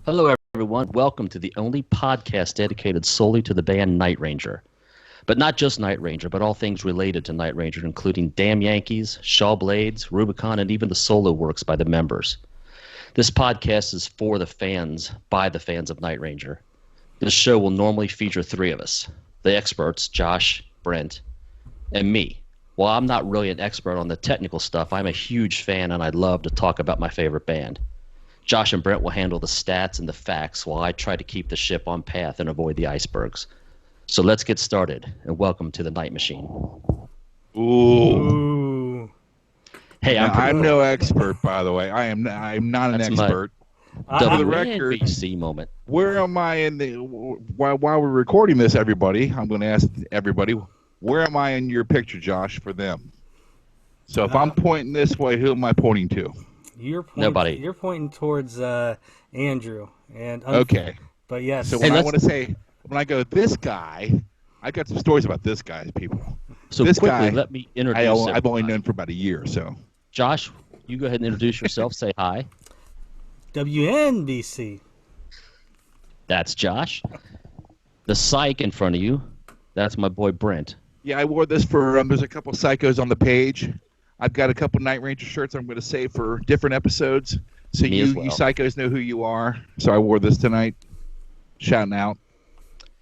Hello, everyone. Welcome to the only podcast dedicated solely to the band Night Ranger. But not just Night Ranger, but all things related to Night Ranger, including Damn Yankees, Shaw Blades, Rubicon, and even the solo works by the members. This podcast is for the fans, by the fans of Night Ranger. This show will normally feature three of us, the experts, Josh, Brent, and me. While I'm not really an expert on the technical stuff, I'm a huge fan and I love to talk about my favorite band. Josh and Brent will handle the stats and the facts while I try to keep the ship on path and avoid the icebergs. So let's get started, and welcome to the Night Machine. Ooh. Ooh. Hey, I'm no expert, by the way. I'm not an expert. For the record, WNBC moment. Where am I in the while we're recording this, everybody? I'm going to ask everybody, where am I in your picture, Josh, for them? So if I'm pointing this way, who am I pointing to? Nobody. You're pointing towards Andrew. Okay. But yes. So when I go, this guy, I got some stories about this guy, people. So this quickly, guy, let me introduce I've only known for about a year, so. Josh, you go ahead and introduce yourself. Say hi. WNBC. That's Josh. The psych in front of you, that's my boy Brent. Yeah, I wore this for, there's a couple psychos on the page. I've got a couple Night Ranger shirts I'm going to save for different episodes. So you psychos know who you are. So I wore this tonight. Shouting out.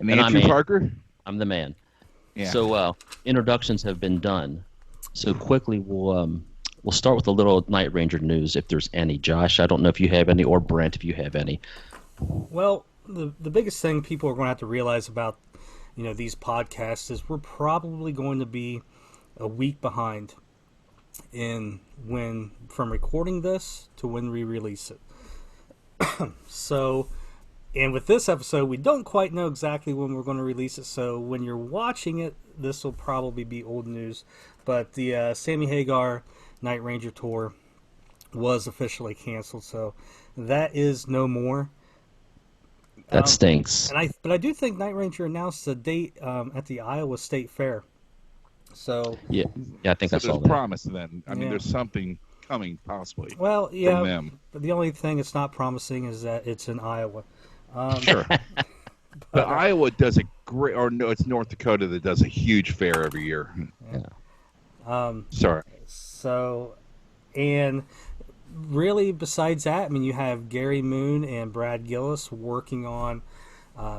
And Andrew Parker? I'm the man. Yeah. So introductions have been done. So quickly we'll start with a little Night Ranger news if there's any. Josh, I don't know if you have any, or Brent if you have any. Well, the biggest thing people are going to have to realize about these podcasts is we're probably going to be a week behind from recording this to when we release it. And with this episode, we don't quite know exactly when we're going to release it, so when you're watching it, this will probably be old news. But the Sammy Hagar Night Ranger tour was officially canceled, so that is no more. That stinks. But I do think Night Ranger announced a date at the Iowa State Fair. So yeah, I think that's all. There's promise then. I mean, there's something coming possibly. Well, yeah, from them. But the only thing it's not promising is that it's in Iowa. Sure. But Iowa does a great, or no, it's North Dakota that does a huge fair every year. Yeah. Sorry. So, and really, besides that, I mean, you have Gary Moon and Brad Gillis working on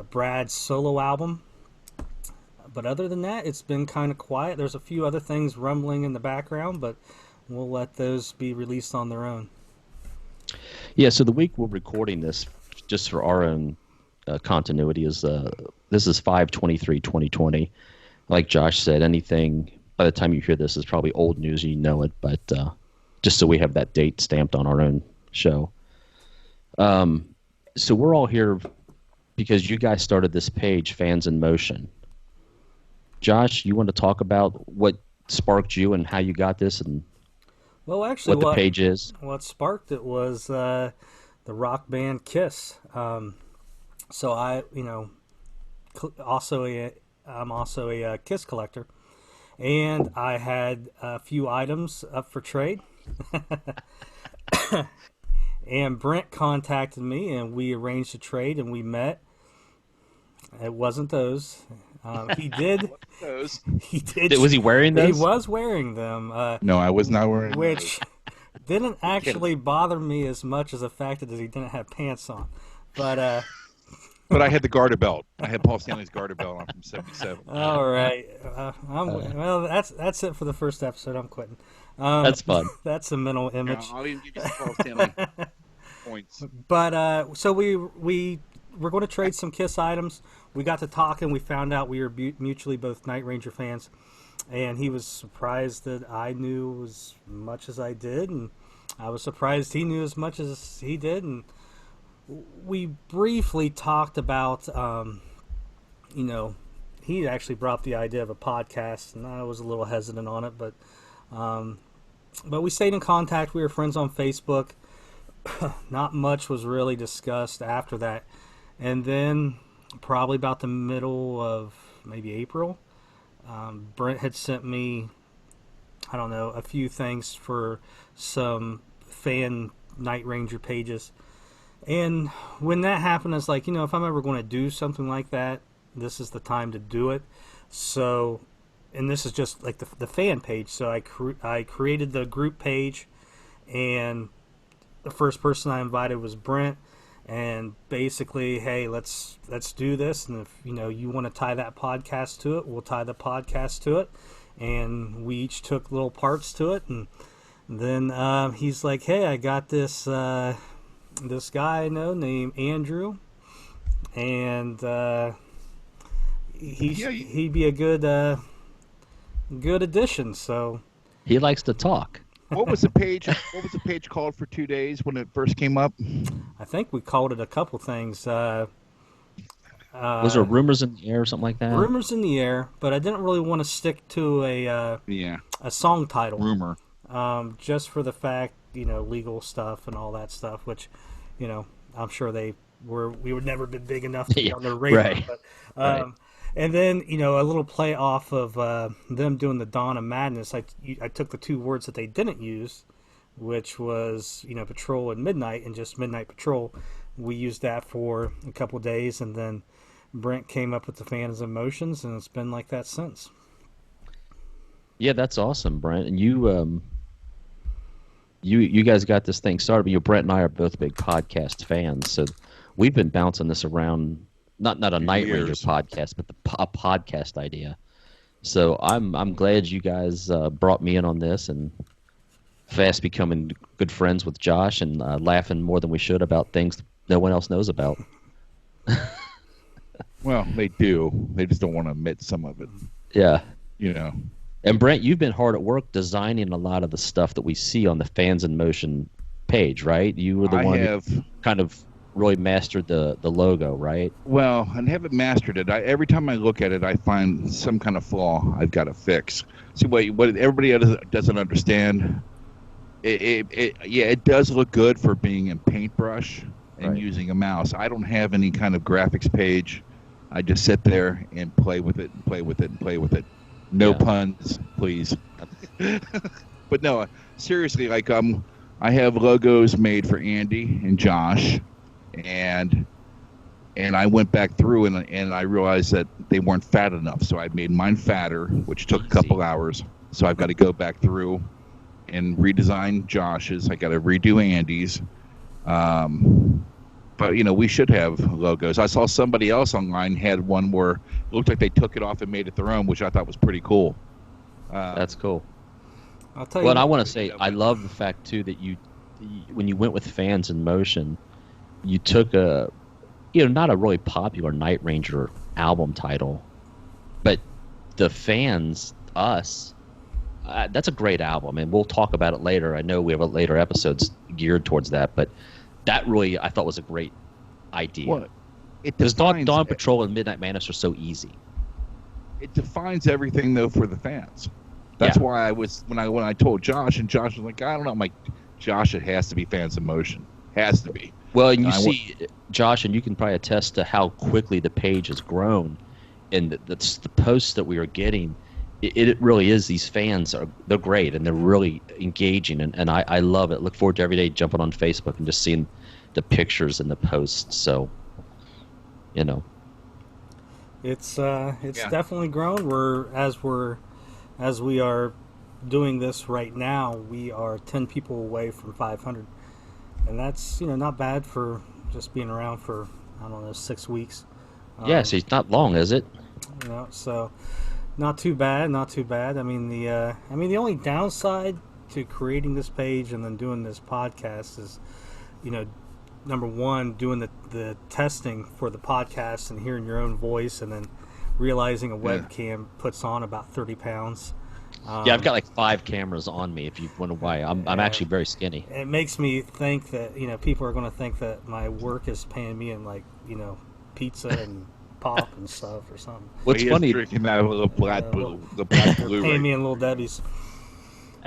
Brad's solo album. But other than that, it's been kind of quiet. There's a few other things rumbling in the background, but we'll let those be released on their own. Yeah, so the week we're recording this, just for our own continuity, is this is 5/23/2020. Like Josh said, anything by the time you hear this is probably old news, you know it, but just so we have that date stamped on our own show. So we're all here because you guys started this page, Fans in Motion. Josh, you want to talk about what sparked you and how you got this, and actually, what the page is? What sparked it was the rock band Kiss. So I'm also a Kiss collector, and I had a few items up for trade. And Brent contacted me, and we arranged a trade, and we met. It wasn't those. He did. Those. He did. Was he wearing those? He was wearing them. No, I was not wearing which didn't actually bother me as much as the fact that he didn't have pants on. But but I had the garter belt. I had Paul Stanley's garter belt on from '77. All right. Well, that's it for the first episode. I'm quitting. That's fun. That's a mental image. Yeah, I'll even give you some Paul Stanley points. But so we we're going to trade some Kiss items. We got to talking. We found out we were mutually both Night Ranger fans, and he was surprised that I knew as much as I did, and I was surprised he knew as much as he did. And we briefly talked about, he actually brought up the idea of a podcast, and I was a little hesitant on it, but we stayed in contact. We were friends on Facebook. Not much was really discussed after that. And then probably about the middle of maybe April, Brent had sent me, I don't know, a few things for some fan Night Ranger pages. And when that happened, it's like, if I'm ever going to do something like that, this is the time to do it. So, and this is just like the fan page. So I created the group page, and the first person I invited was Brent. And basically, hey, let's do this. And if you want to tie that podcast to it, we'll tie the podcast to it. And we each took little parts to it. And then he's like, hey, I got this this guy I know named Andrew, and he'd be a good addition. So he likes to talk. What was the page? What was the page called for 2 days when it first came up? I think we called it a couple things. Was there rumors in the air or something like that? Rumors in the air, but I didn't really want to stick to a song title. Rumor. Just for the fact, legal stuff and all that stuff, which, I'm sure we would never been big enough to be on their radar. Right. But, Right. And then, a little play off of them doing the Dawn of Madness. I took the two words that they didn't use, which was, patrol and midnight, and just midnight patrol. We used that for a couple days, and then Brent came up with the Fans in Motions, and it's been like that since. Yeah, that's awesome, Brent. And you guys got this thing started. But Brent and I are both big podcast fans, so we've been bouncing this around. Not a Night Ranger podcast, but a podcast idea. So I'm glad you guys brought me in on this, and fast becoming good friends with Josh, and laughing more than we should about things no one else knows about. Well, they do. They just don't want to admit some of it. Yeah. And Brent, you've been hard at work designing a lot of the stuff that we see on the Fans in Motion page, right? You were the one who kind of really mastered the logo, right? Well, I haven't mastered it. Every time I look at it, I find some kind of flaw I've got to fix. See, what everybody doesn't understand, it does look good for being in Paintbrush and using a mouse. I don't have any kind of graphics page. I just sit there and play with it and play with it and play with it. No puns, please. But no, seriously, like I have logos made for Andy and Josh, and I went back through and I realized that they weren't fat enough, so I made mine fatter, which took a couple hours. So I've got to go back through and redesign Josh's. I got to redo Andy's. But we should have logos. I saw somebody else online had one where it looked like they took it off and made it their own, which I thought was pretty cool. That's cool. I'll tell you. Well, I want to say I love the fact too that when you went with Fans in Motion, you took a, not a really popular Night Ranger album title, but the fans, us, that's a great album, and we'll talk about it later. I know we have later episodes geared towards that, but that really I thought was a great idea. Well, because Dawn Patrol and Midnight Madness are so easy. It defines everything though for the fans. That's why I was when I told Josh, and Josh was like, I don't know. I'm like, Josh, it has to be Fans in Motion. Has to be. Well, and you see, Josh, and you can probably attest to how quickly the page has grown, and the posts that we are getting. It really is. These fans they're great, and they're really engaging, and I love it. Look forward to every day jumping on Facebook and just seeing the pictures and the posts. So, it's definitely grown. As we are doing this right now, we are 10 people away from 500. And that's, not bad for just being around for, 6 weeks. Yes, it's not long, is it? So not too bad. I mean, the only downside to creating this page and then doing this podcast is, number one, doing the testing for the podcast and hearing your own voice, and then realizing a webcam puts on about 30 pounds. I've got like 5 cameras on me. If you wonder why, I'm actually very skinny. It makes me think that people are going to think that my work is paying me in pizza and pop and stuff or something. What's funny? Drinking that little black blue, the black blue. Paying me in Little Debbie's.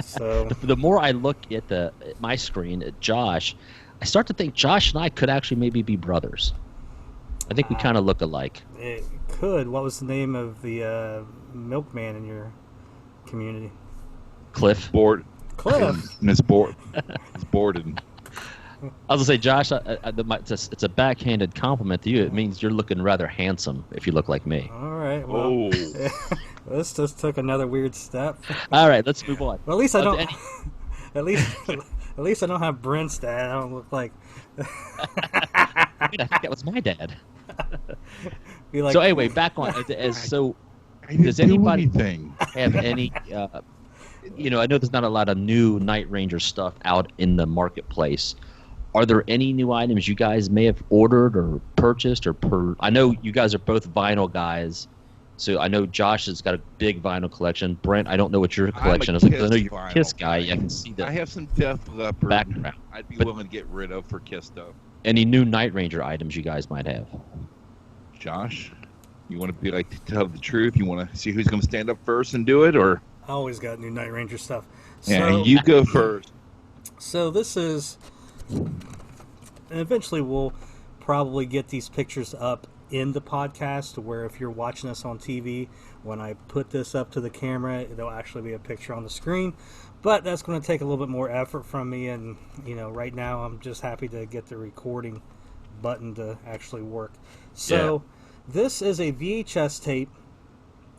So the more I look at my screen at Josh, I start to think Josh and I could actually maybe be brothers. I think we kind of look alike. It could. What was the name of the milkman in your community? Cliff. Cliff. And it's Borden. I was gonna say, Josh, it's a backhanded compliment to you. It means you're looking rather handsome if you look like me. All right. Well, this just took another weird step. All right, let's move on. Well, at least I don't. At least I don't have Brent's dad. I don't look like. I think that was my dad. Like, so anyway, back on. Does anybody have any? I know there's not a lot of new Night Ranger stuff out in the marketplace. Are there any new items you guys may have ordered or purchased I know you guys are both vinyl guys, so I know Josh has got a big vinyl collection. Brent, I don't know what your collection is. I know you're a Kiss guy. I can see that. I have some Def Leppard background. I'd be willing to get rid of for Kiss stuff. Any new Night Ranger items you guys might have? Josh, you want to tell the truth? You want to see who's going to stand up first and do it, or? I always got new Night Ranger stuff. Yeah, you go first. So this is, and eventually we'll probably get these pictures up in the podcast, where if you're watching us on TV, when I put this up to the camera, there'll actually be a picture on the screen. But that's going to take a little bit more effort from me, and right now I'm just happy to get the recording button to actually work. So This is a VHS tape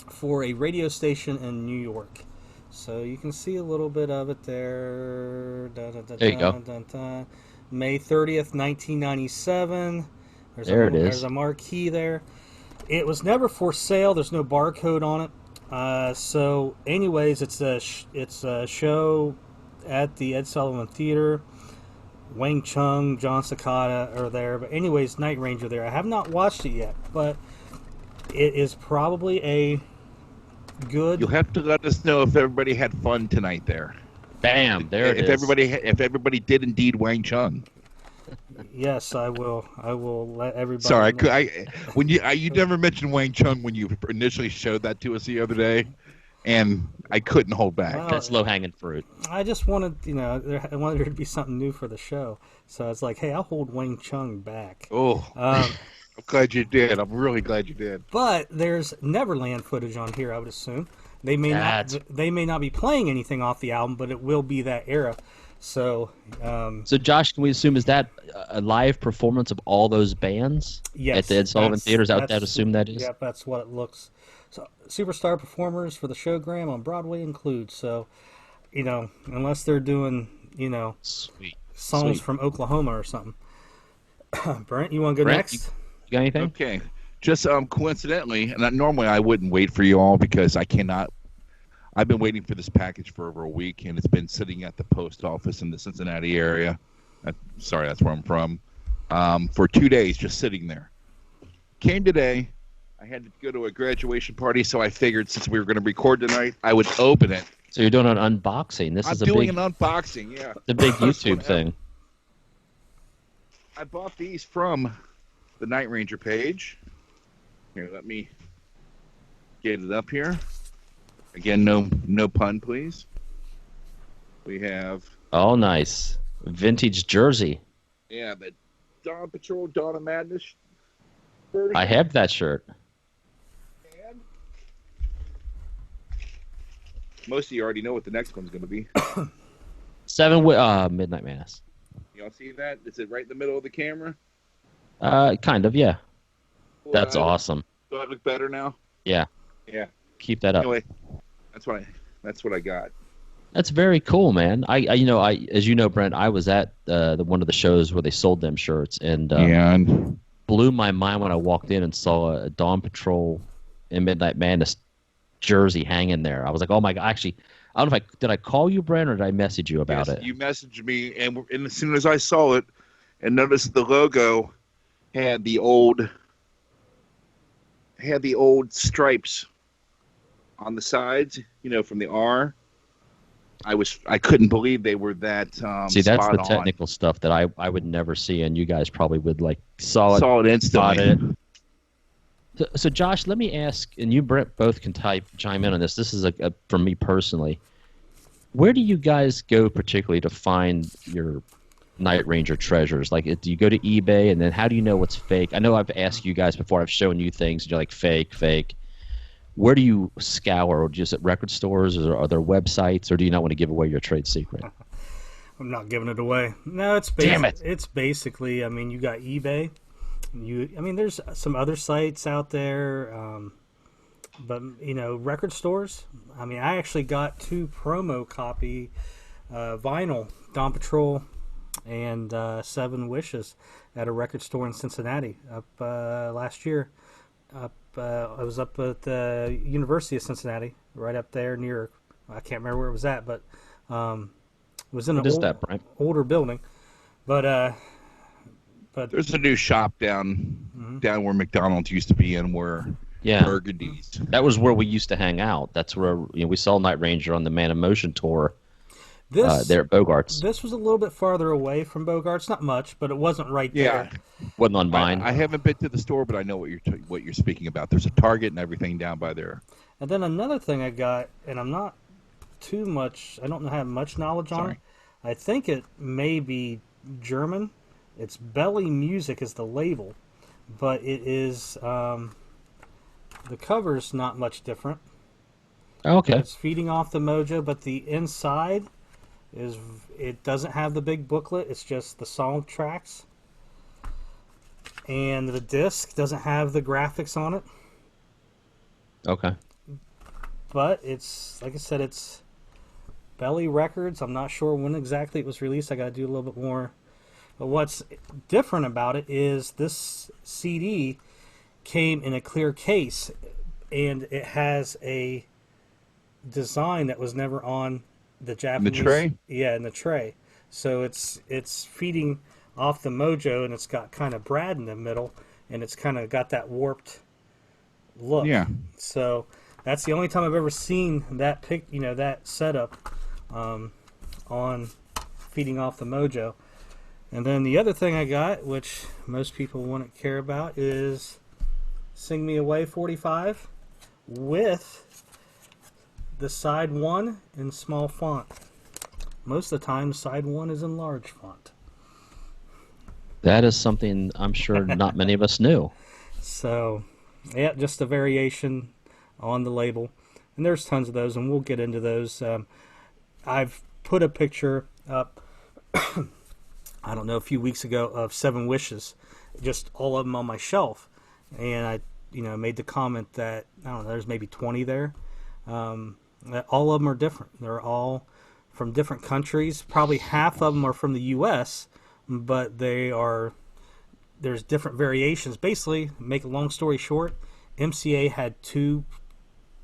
for a radio station in New York. So you can see a little bit of it there. There you go. May 30th, 1997. There's a marquee there. It was never for sale. There's no barcode on it. So, anyways, it's a show at the Ed Sullivan Theater. Wang Chung, John Cicada are there. But anyways, Night Ranger there. I have not watched it yet, but it is probably a good... You'll have to let us know if everybody had fun tonight there. Bam, there it is. If everybody did indeed Wang Chung. Yes, I will. I will let everybody. Sorry, you never mentioned Wang Chung when you initially showed that to us the other day, and I couldn't hold back. Well, that's low hanging fruit. I just wanted, I wanted there to be something new for the show, so it's like, hey, I'll hold Wang Chung back. Oh, I'm glad you did. I'm really glad you did. But there's Neverland footage on here, I would assume. They may not be playing anything off the album, but it will be that era. So, Josh, can we assume is that a live performance of all those bands at the Ed Sullivan Theaters? I'd assume that is. Yeah, that's what it looks. So, superstar performers for the showgram on Broadway include. So, unless they're doing, songs from Oklahoma or something. Brent, you want to go next? You got anything? Okay. Just coincidentally, and normally I wouldn't wait for you all because I cannot. I've been waiting for this package for over a week, and it's been sitting at the post office in the Cincinnati area. Sorry, that's where I'm from. For 2 days, just sitting there. Came today. I had to go to a graduation party, so I figured since we were going to record tonight, I would open it. So you're doing an unboxing. I'm doing an unboxing, yeah. The big YouTube thing. I bought these from the Night Ranger page. Here, let me get it up here. Again, no pun, please. We have... Oh, nice. Vintage jersey. Yeah, the Dawn Patrol, Dawn of Madness version. I have that shirt. And most of you already know what the next one's going to be. 7 Midnight Mass. Y'all see that? Is it right in the middle of the camera? Kind of, yeah. Well, that's awesome. Do I look better now? Yeah. Yeah. Keep that up. Anyway, that's what I got. That's very cool, man. I as you know, Brent, I was at one of the shows where they sold them shirts, and blew my mind when I walked in and saw a Dawn Patrol and Midnight Madness jersey hanging there. I was like, oh my god! Actually, I don't know did I call you, Brent, or did I message you about it? You messaged me, and as soon as I saw it and noticed the logo had the old stripes on the sides, from the R. I couldn't believe they were that see, that's the on. technical stuff that I would never see, and you guys probably would saw it instantly. So Josh, let me ask, and you Brent both can chime in on this. This is for me personally. Where do you guys go particularly to find your Night Ranger treasures? Like, do you go to eBay, and then how do you know what's fake? I know I've asked you guys before. I've shown you things, and you're like, fake. Where do you scour? Or just at record stores, or are there websites, or do you not want to give away your trade secret? I'm not giving it away. No, it's Damn it. It's basically, I mean, you got eBay. There's some other sites out there, but record stores. I mean, I actually got 2 promo copy vinyl Dawn Patrol and 7 Wishes at a record store in Cincinnati up last year. I was up at the University of Cincinnati, right up there near. I can't remember where it was at, but it was in an older building. But there's a new shop down where McDonald's used to be in, where Burgundy's. That was where we used to hang out. That's where we saw Night Ranger on the Man in Motion tour. There at Bogart's. This was a little bit farther away from Bogart's, not much, but it wasn't right there. Wasn't on mine. I haven't been to the store, but I know what you're speaking about. There's a Target and everything down by there. And then another thing I got, and I'm not too much. I don't have much knowledge on it. I think it may be German. It's Belly Music is the label, but it is the cover's not much different. Okay. It's feeding off the Mojo, but the inside it doesn't have the big booklet. It's just the song tracks, and the disc doesn't have the graphics on it. Okay. But it's, like I said, it's Belly Records. I'm not sure when exactly it was released. I got to do a little bit more. But what's different about it is this CD came in a clear case, and it has a design that was never on the Japanese. The tray? Yeah, in the tray. So it's feeding off the Mojo, and it's got kind of Brad in the middle, and it's kind of got that warped look. Yeah. So that's the only time I've ever seen that that setup on feeding off the Mojo. And then the other thing I got, which most people wouldn't care about, is Sing Me Away 45 with the side 1 in small font. Most of the time, side 1 is in large font. That is something I'm sure not many of us knew. So, yeah, just a variation on the label. And there's tons of those, and we'll get into those. I've put a picture up, I don't know, a few weeks ago of 7 Wishes, just all of them on my shelf. And I, made the comment that, I don't know, there's maybe 20 there. That all of them are different. They're all from different countries. Probably half of them are from the U.S., but there's different variations. Basically, make a long story short, MCA had 2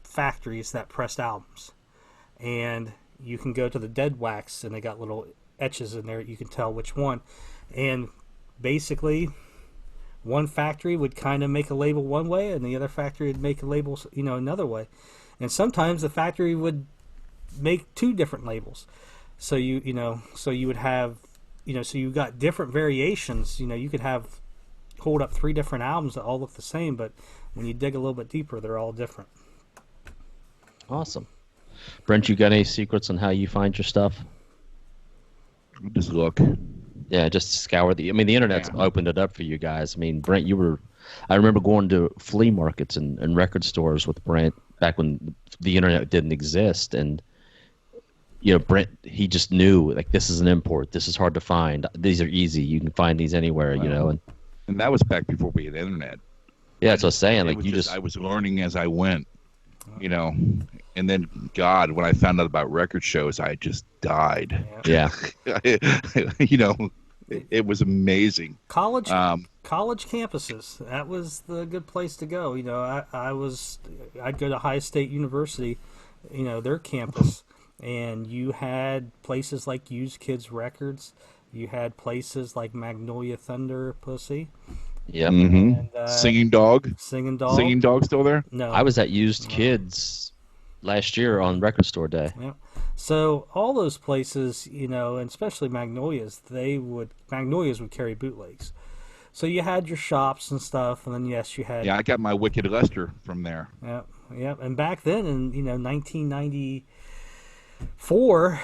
factories that pressed albums. And you can go to the Dead Wax, and they got little etches in there. You can tell which one. And basically, one factory would kind of make a label one way, and the other factory would make a label, another way. And sometimes the factory would make 2 different labels. So you would have, so you got different variations. You could hold up 3 different albums that all look the same, but when you dig a little bit deeper, they're all different. Awesome. Brent, you got any secrets on how you find your stuff? Just look. Yeah, just scour the internet's opened it up for you guys. I mean, Brent, I remember going to flea markets and record stores with Brent back when the internet didn't exist, and Brent, he just knew, like, this is an import, this is hard to find, these are easy, you can find these anywhere. And that was back before we had internet. Yeah, that's what I was saying. I was learning as I went, and then when I found out about record shows, I just died. Yeah. It was amazing. College campuses, that was the good place to go. I'd go to High State University, their campus, and you had places like Used Kids Records, you had places like Magnolia Thunder Pussy. Yep. Mm-hmm. And, Singing Dog still there? No, I was at Used Kids last year on Record Store Day. Yeah. So all those places, and especially Magnolias would carry bootlegs. So you had your shops and stuff, and then you had. Yeah, I got my Wicked Lester from there. Yeah. And back then, in 1994,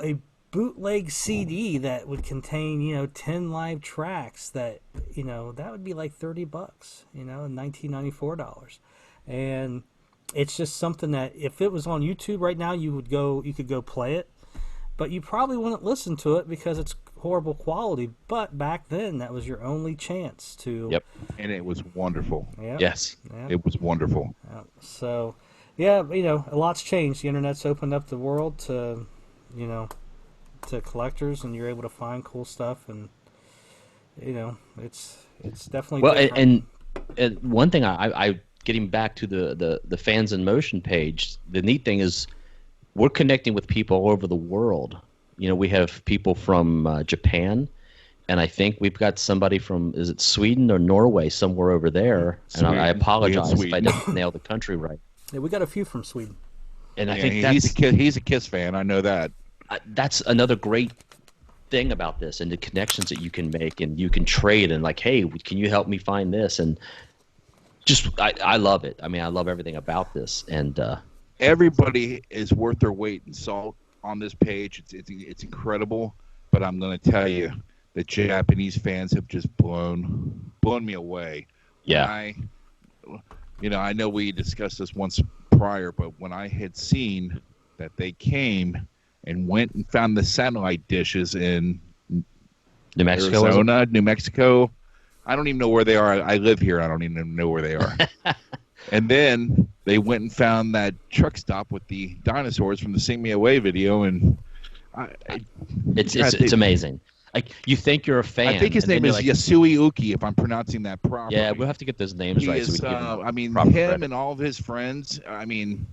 a bootleg CD that would contain 10 live tracks that that would be like $30, $1994, and it's just something that if it was on YouTube right now, you could go play it, but you probably wouldn't listen to it because it's horrible quality. But back then, that was your only chance to. Yep. And it was wonderful. Yep. Yes. Yep. It was wonderful. Yep. So, yeah, a lot's changed. The internet's opened up the world to, to collectors, and you're able to find cool stuff, and it's definitely different. And one thing I getting back to the Fans in Motion page, the neat thing is we're connecting with people all over the world. We have people from Japan, and I think we've got somebody from, is it Sweden or Norway, somewhere over there. Sweden. And I apologize if I didn't nail the country right. Yeah, we got a few from Sweden. And I think he's a Kiss fan. I know that. That's another great thing about this, and the connections that you can make, and you can trade, and like, hey, can you help me find this? And just I love it. I mean, I love everything about this, and everybody is worth their weight in salt on this page. It's incredible, but I'm going to tell you, the Japanese fans have just blown me away. Yeah. I know we discussed this once prior, but when I had seen that they came and went and found the satellite dishes in New Mexico, Arizona, New Mexico. I don't even know where they are. I live here. I don't even know where they are. And then they went and found that truck stop with the dinosaurs from the Sing Me Away video, and it's amazing. Like, you think you're a fan. I think his name is Yasui Uki, if I'm pronouncing that properly. Yeah, we'll have to get those names right. Him and all of his friends. I mean,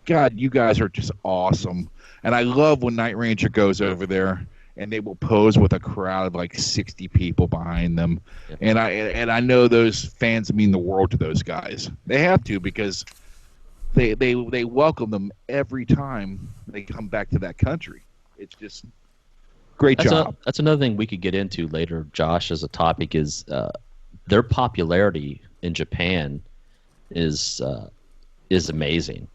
God, you guys are just awesome. And I love when Night Ranger goes over there and they will pose with a crowd of like 60 people behind them. Yeah. And I know those fans mean the world to those guys. They have to, because they welcome them every time they come back to that country. It's just great job. That's another thing we could get into later, Josh, as a topic, is their popularity in Japan is amazing.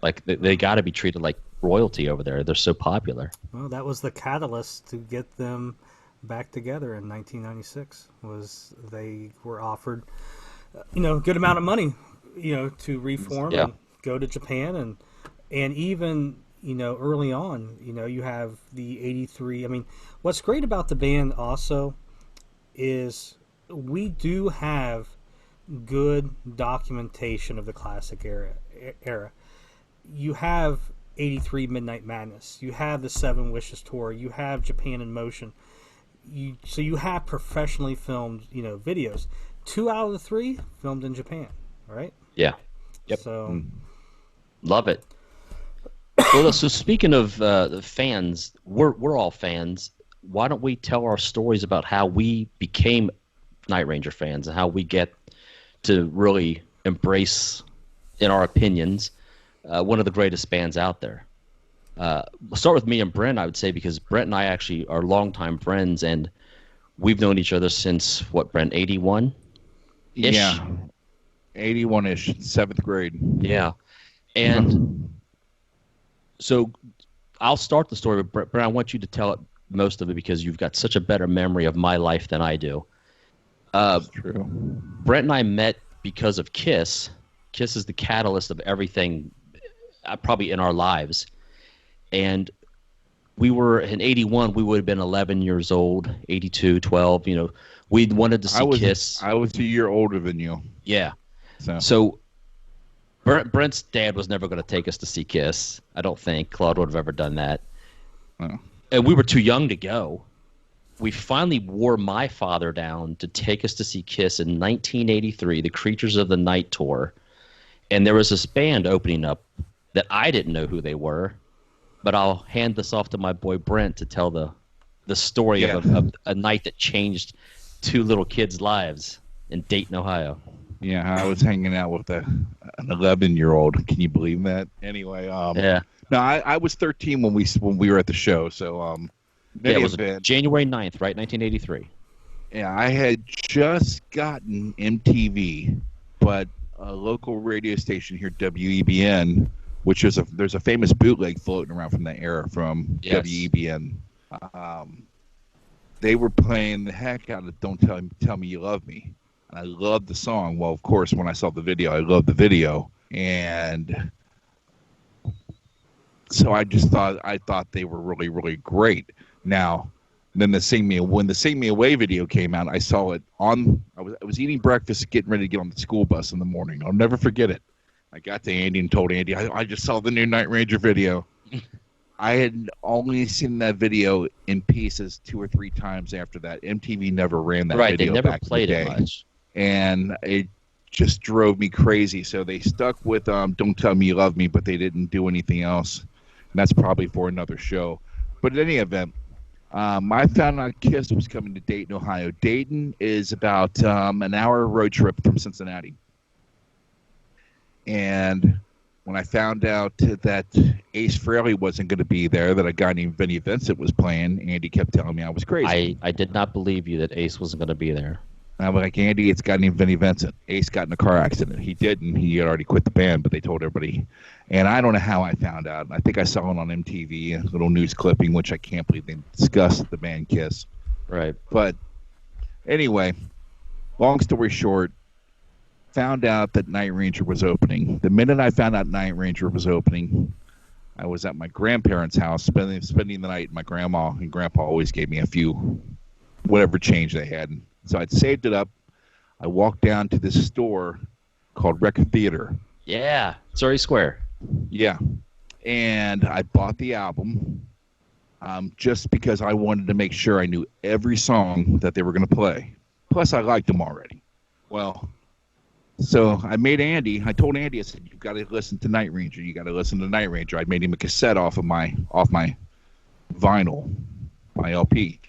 Like, they got to be treated like royalty over there. They're so popular. Well, that was the catalyst to get them back together in 1996. Was they were offered, a good amount of money, to reform and go to Japan, and even early on, you have the 83. I mean, what's great about the band also is we do have good documentation of the classic era. You have 83 Midnight Madness. You have the Seven Wishes tour. You have Japan in Motion. So you have professionally filmed, videos. 2 out of the 3 filmed in Japan, right? Yeah. Yep. So love it. Well, so speaking of the fans, we're all fans. Why don't we tell our stories about how we became Night Ranger fans and how we get to really embrace, in our opinions, one of the greatest bands out there. We'll start with me and Brent, I would say, because Brent and I actually are longtime friends, and we've known each other since, what, Brent, 81-ish? Yeah, 81-ish, 7th grade. Yeah. And so I'll start the story, but Brent, I want you to tell it, most of it, because you've got such a better memory of my life than I do. That's true. Brent and I met because of Kiss. Kiss is the catalyst of everything probably in our lives. And we were in 81, we would have been 11 years old, 82, 12, we wanted to see Kiss. I was a year older than you. Yeah. So Brent's dad was never going to take us to see Kiss. I don't think Claude would have ever done that. Oh. And we were too young to go. We finally wore my father down to take us to see Kiss in 1983, the Creatures of the Night tour. And there was this band opening up that I didn't know who they were, but I'll hand this off to my boy Brent to tell the story of a night that changed 2 little kids' lives in Dayton, Ohio. Yeah, I was hanging out with an 11-year-old. Can you believe that? Anyway, yeah. No, I was 13 when we were at the show. So it was January 9th, right? 1983. Yeah, I had just gotten MTV, but a local radio station here, WEBN, which is there's a famous bootleg floating around from that era from WEBN. They were playing the heck out of "Don't Tell Me You Love Me," and I loved the song. Well, of course, when I saw the video, I loved the video, and So I thought they were really, really great. Now, then when the Sing Me Away video came out, I saw it on. I was eating breakfast, getting ready to get on the school bus in the morning. I'll never forget it. I got to Andy and told Andy, I just saw the new Night Ranger video. I had only seen that video in pieces 2 or 3 times after that. MTV never ran that video. Right, they never back played in the it day. much. And it just drove me crazy. So they stuck with Don't Tell Me You Love Me, but they didn't do anything else. And that's probably for another show. But in any event, I found out Kiss was coming to Dayton, Ohio. Dayton is about an hour road trip from Cincinnati. And when I found out that Ace Frehley wasn't going to be there, that a guy named Vinnie Vincent was playing, Andy kept telling me I was crazy. I did not believe you that Ace wasn't going to be there. I'm like, Andy, it's a guy named Vinnie Vincent. Ace got in a car accident. He didn't. He had already quit the band, but they told everybody. And I don't know how I found out. I think I saw it on MTV, a little news clipping, which I can't believe they discussed the band Kiss. Right. But anyway, long story short, found out that Night Ranger was opening. The minute I found out Night Ranger was opening, I was at my grandparents' house spending the night. My grandma and grandpa always gave me a few, whatever change they had. So I'd saved it up. I walked down to this store called Record Theater. Yeah, Surrey Square. Yeah. And I bought the album just because I wanted to make sure I knew every song that they were going to play. Plus, I liked them already. Well, so I told Andy, I said, you've got to listen to Night Ranger. You got to listen to Night Ranger. I made him a cassette off my vinyl, my LP.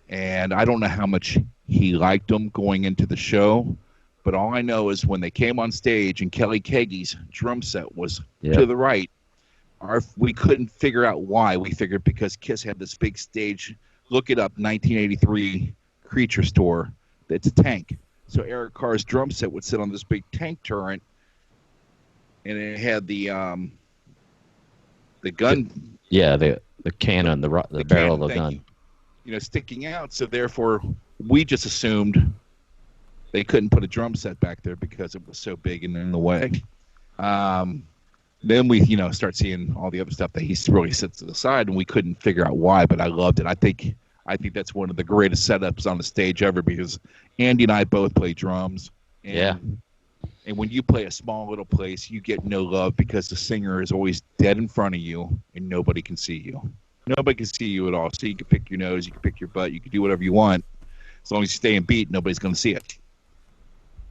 And I don't know how much he liked them going into the show, but all I know is when they came on stage and Kelly Keagy's drum set was to the right, we couldn't figure out why. We figured because Kiss had this big stage. Look it up, 1983 Creature Store. It's a tank. So Eric Carr's drum set would sit on this big tank turret, and it had the gun. Yeah, the cannon, the barrel of the gun. Sticking out. So therefore, we just assumed they couldn't put a drum set back there because it was so big and in the way. Then we, start seeing all the other stuff that he really sits to the side, and we couldn't figure out why. But I loved it. I think that's one of the greatest setups on the stage ever because Andy and I both play drums. And when you play a small little place, you get no love because the singer is always dead in front of you and nobody can see you. Nobody can see you at all. So you can pick your nose, you can pick your butt, you can do whatever you want. As long as you stay in beat, nobody's going to see it.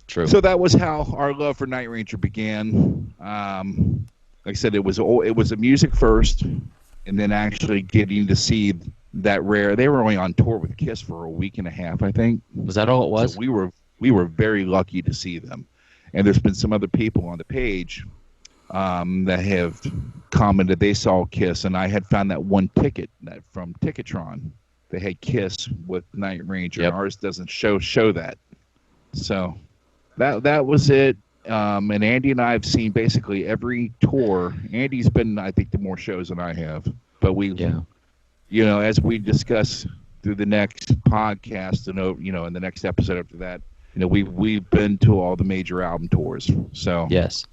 True. So that was how our love for Night Ranger began. Like I said, it was a music first, and then actually getting to see that rare. They were only on tour with Kiss for a week and a half, I think. Was that all it was? So we were very lucky to see them. And there's been some other people on the page that have commented they saw Kiss, and I had found that one ticket that from Ticketron. They had Kiss with Night Ranger. Yep. Ours doesn't show that. So that was it. And Andy and I have seen basically every tour. Andy's been, I think, to more shows than I have. But as we discuss through the next podcast and in the next episode after that, we've been to all the major album tours. So yes.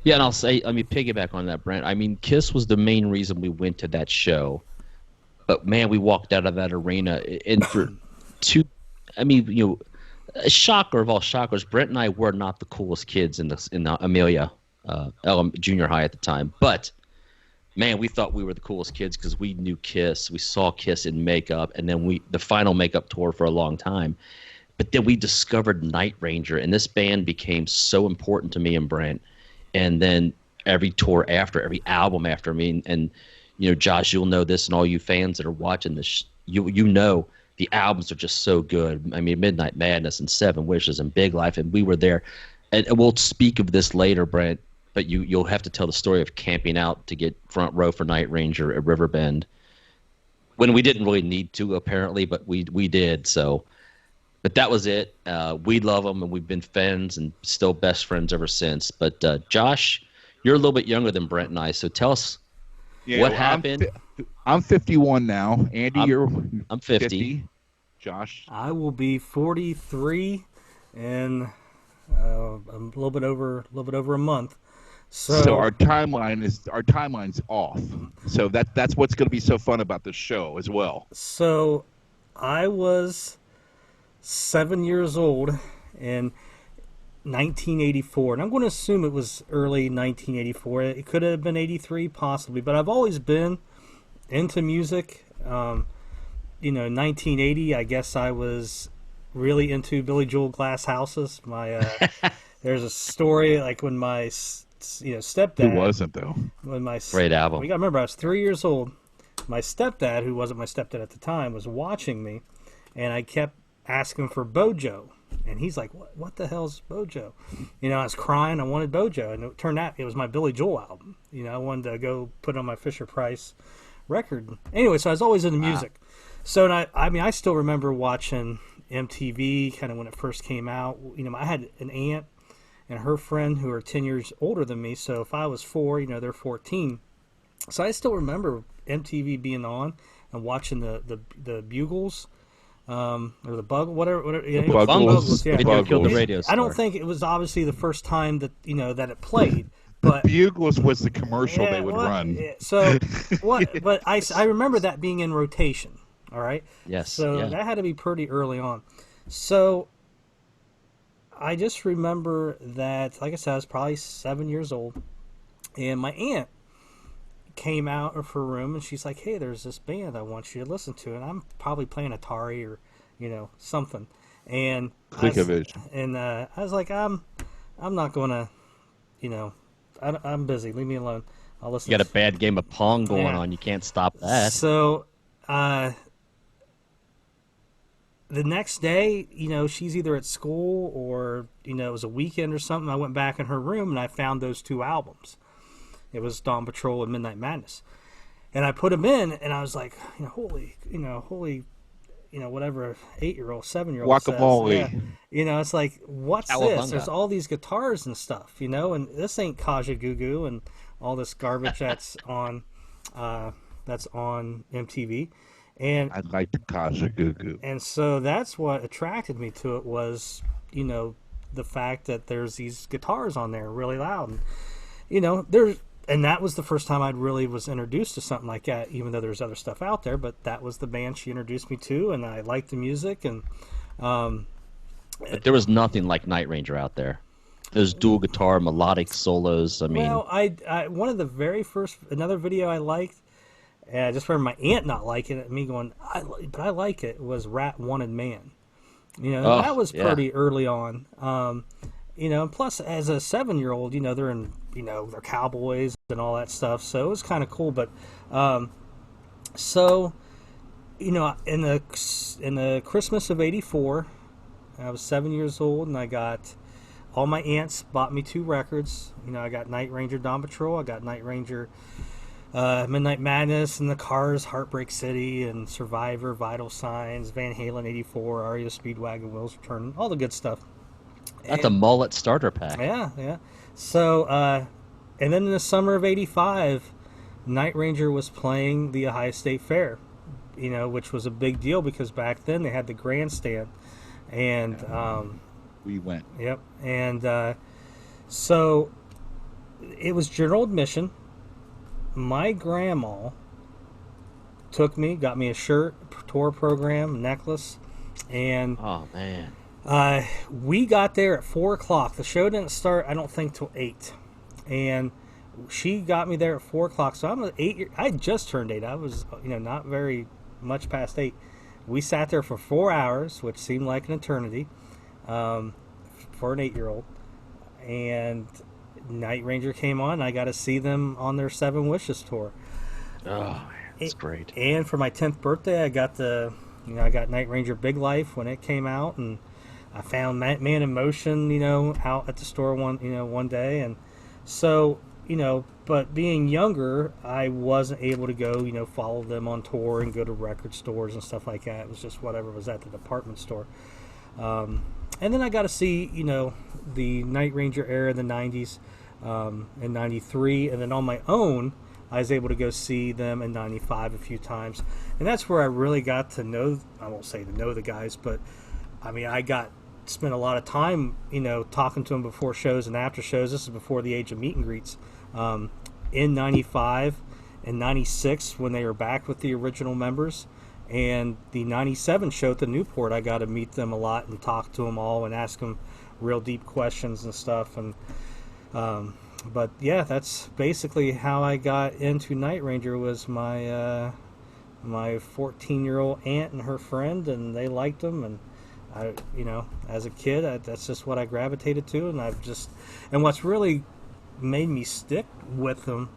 Yeah, and I'll say, let me piggyback on that, Brent. I mean, Kiss was the main reason we went to that show. But, man, we walked out of that arena. And for a shocker of all shockers, Brent and I were not the coolest kids in the Amelia junior high at the time. But, man, we thought we were the coolest kids because we knew Kiss. We saw Kiss in makeup, and then the final makeup tour for a long time. But then we discovered Night Ranger, and this band became so important to me and Brent. And then every tour after, every album after me, and Josh, you'll know this, and all you fans that are watching this, the albums are just so good. I mean, Midnight Madness and Seven Wishes and Big Life, and we were there. And we'll speak of this later, Brent, but you'll have to tell the story of camping out to get front row for Night Ranger at Riverbend when we didn't really need to, apparently, but we did. So, but that was it. We love them, and we've been friends and still best friends ever since. But Josh, you're a little bit younger than Brent and I, so tell us what happened. I'm 51 now. Andy, I'm 50. Josh, I will be 43 in a little bit over a month. So our timeline's off. So that's what's going to be so fun about this show as well. So I was 7 years old in 1984, and I'm going to assume it was early 1984. It could have been 83 possibly, but I've always been into music. 1980, I guess I was really into Billy Joel Glass Houses. There's a story like when my stepdad. Who wasn't though? When my great album. We got to remember I was 3 years old. My stepdad, who wasn't my stepdad at the time, was watching me, and I kept asking for Bojo, and he's like, "What the hell's Bojo?" I was crying. I wanted Bojo, and it turned out it was my Billy Joel album. I wanted to go put it on my Fisher Price record. Anyway, so I was always into music. Wow. So I still remember watching MTV kind of when it first came out. I had an aunt and her friend who are 10 years older than me. So if I was 4, they're 14. So I still remember MTV being on and watching the Bugles, or the Bug, whatever. The Bugles. Yeah. Video killed the radio star. I don't think it was obviously the first time that that it played. But the Bugles was the commercial they would run. So what? But I remember that being in rotation. All right. Yes. So that had to be pretty early on. So I just remember that, like I said, I was probably 7 years old, and my aunt came out of her room and she's like, "Hey, there's this band I want you to listen to," and I'm probably playing Atari or something, and I was like, I'm not gonna, I'm busy. Leave me alone. I'll listen. You got a bad game of Pong going on. You can't stop that. So. The next day, she's either at school or, it was a weekend or something. I went back in her room and I found those 2 albums. It was Dawn Patrol and Midnight Madness. And I put them in and I was like, holy, whatever 8-year-old, 7-year-old Guacamole. says. Yeah. It's like, what's Cowabunga. this? There's all these guitars and stuff, and this ain't Kaja Gugu and all this garbage that's on MTV. And I like the Kaja Gugu. And so that's what attracted me to it was, the fact that there's these guitars on there really loud. And, and that was the first time I really was introduced to something like that, even though there's other stuff out there. But that was the band she introduced me to, and I liked the music. And but there was nothing like Night Ranger out there. Those dual guitar melodic solos. I mean, well, I one of the very first another video I liked. And I just remember my aunt not liking it, and me going, but I like it, was Rat Wanted Man. That was pretty early on. And plus, as a 7-year-old, they're in, they're cowboys and all that stuff, so it was kind of cool. But, in the Christmas of '84, I was 7 years old, and I got, all my aunts bought me 2 records. I got Night Ranger Dawn Patrol, I got Night Ranger Midnight Madness, and the Cars, Heartbreak City, and Survivor, Vital Signs, Van Halen '84, REO Speedwagon, Wheels Return, all the good stuff. That's a mullet starter pack. Yeah. So, and then in the summer of '85, Night Ranger was playing the Ohio State Fair, which was a big deal because back then they had the grandstand, and we went. Yep, and so it was general admission. My grandma took me, got me a shirt, tour program, necklace, and oh man, we got there at 4:00. The show didn't start, I don't think, till 8, and she got me there at 4:00. So I'm 8 I just turned 8. I was, not very much past 8. We sat there for 4 hours, which seemed like an eternity, for an 8-year-old, and Night Ranger came on, and I got to see them on their 7 Wishes tour. Oh, man, that's great. And for my 10th birthday, I got I got Night Ranger Big Life when it came out, and I found Man in Motion, out at the store one day, and so, but being younger, I wasn't able to go, follow them on tour and go to record stores and stuff like that. It was just whatever was at the department store. And then I got to see, the Night Ranger era in the 90s, in 93, and then on my own, I was able to go see them in 95 a few times. And that's where I really got to know, I won't say to know the guys, but I mean, I got spent a lot of time, talking to them before shows and after shows. This is before the age of meet and greets. In 95 and 96 when they were back with the original members, and the 97 show at the Newport, I got to meet them a lot and talk to them all and ask them real deep questions and stuff. And but yeah, that's basically how I got into Night Ranger. Was my 14-year-old aunt and her friend, and they liked them, and I, as a kid, that's just what I gravitated to, and what's really made me stick with them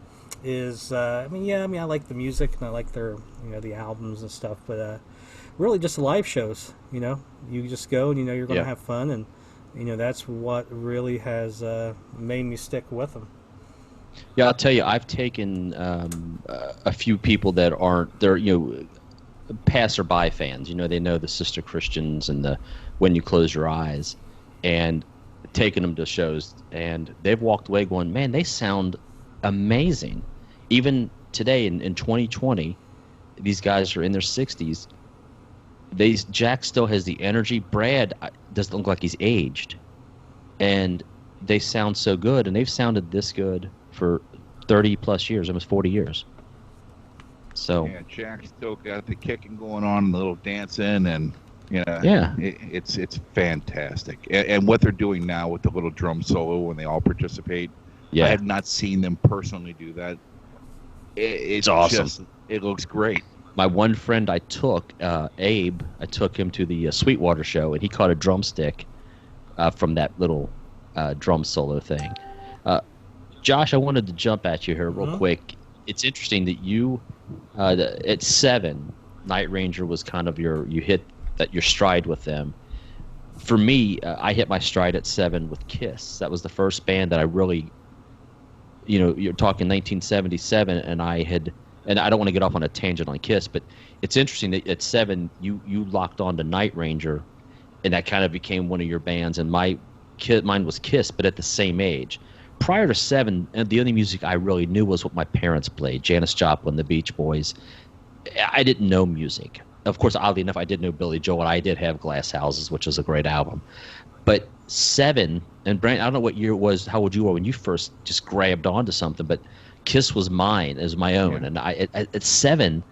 is, I like the music and I like their, the albums and stuff, but really just the live shows. You just go and you're going to have fun, and that's what really has made me stick with them. Yeah, I'll tell you, I've taken a few people that aren't, they're, passerby fans. They know the Sister Christians and the When You Close Your Eyes, and taken them to shows, and they've walked away going, man, they sound amazing. Even today in 2020, these guys are in their 60s. Jack still has the energy. Brad doesn't look like he's aged, and they sound so good, and they've sounded this good for 30 plus years, almost 40 years. So yeah, Jack's still got the kicking going on and the little dancing, and it's fantastic. And what they're doing now with the little drum solo when they all participate, I have not seen them personally do that. It's awesome. It looks great. My one friend I took, Abe, I took him to the Sweetwater show, and he caught a drumstick from that little drum solo thing. Josh, I wanted to jump at you here real quick. It's interesting that you, at 7, Night Ranger was kind of your stride with them. For me, I hit my stride at 7 with Kiss. That was the first band that I really, you're talking 1977, and I don't want to get off on a tangent on Kiss, but it's interesting that at 7 you locked on to Night Ranger, and that kind of became one of your bands. And mine was Kiss, but at the same age. Prior to 7, the only music I really knew was what my parents played: Janis Joplin, the Beach Boys. I didn't know music. Of course, oddly enough, I did know Billy Joel, and I did have Glass Houses, which is a great album. But 7, and Brent, I don't know what year it was, how old you were when you first just grabbed onto something, but Kiss was mine, as my own. And at 7,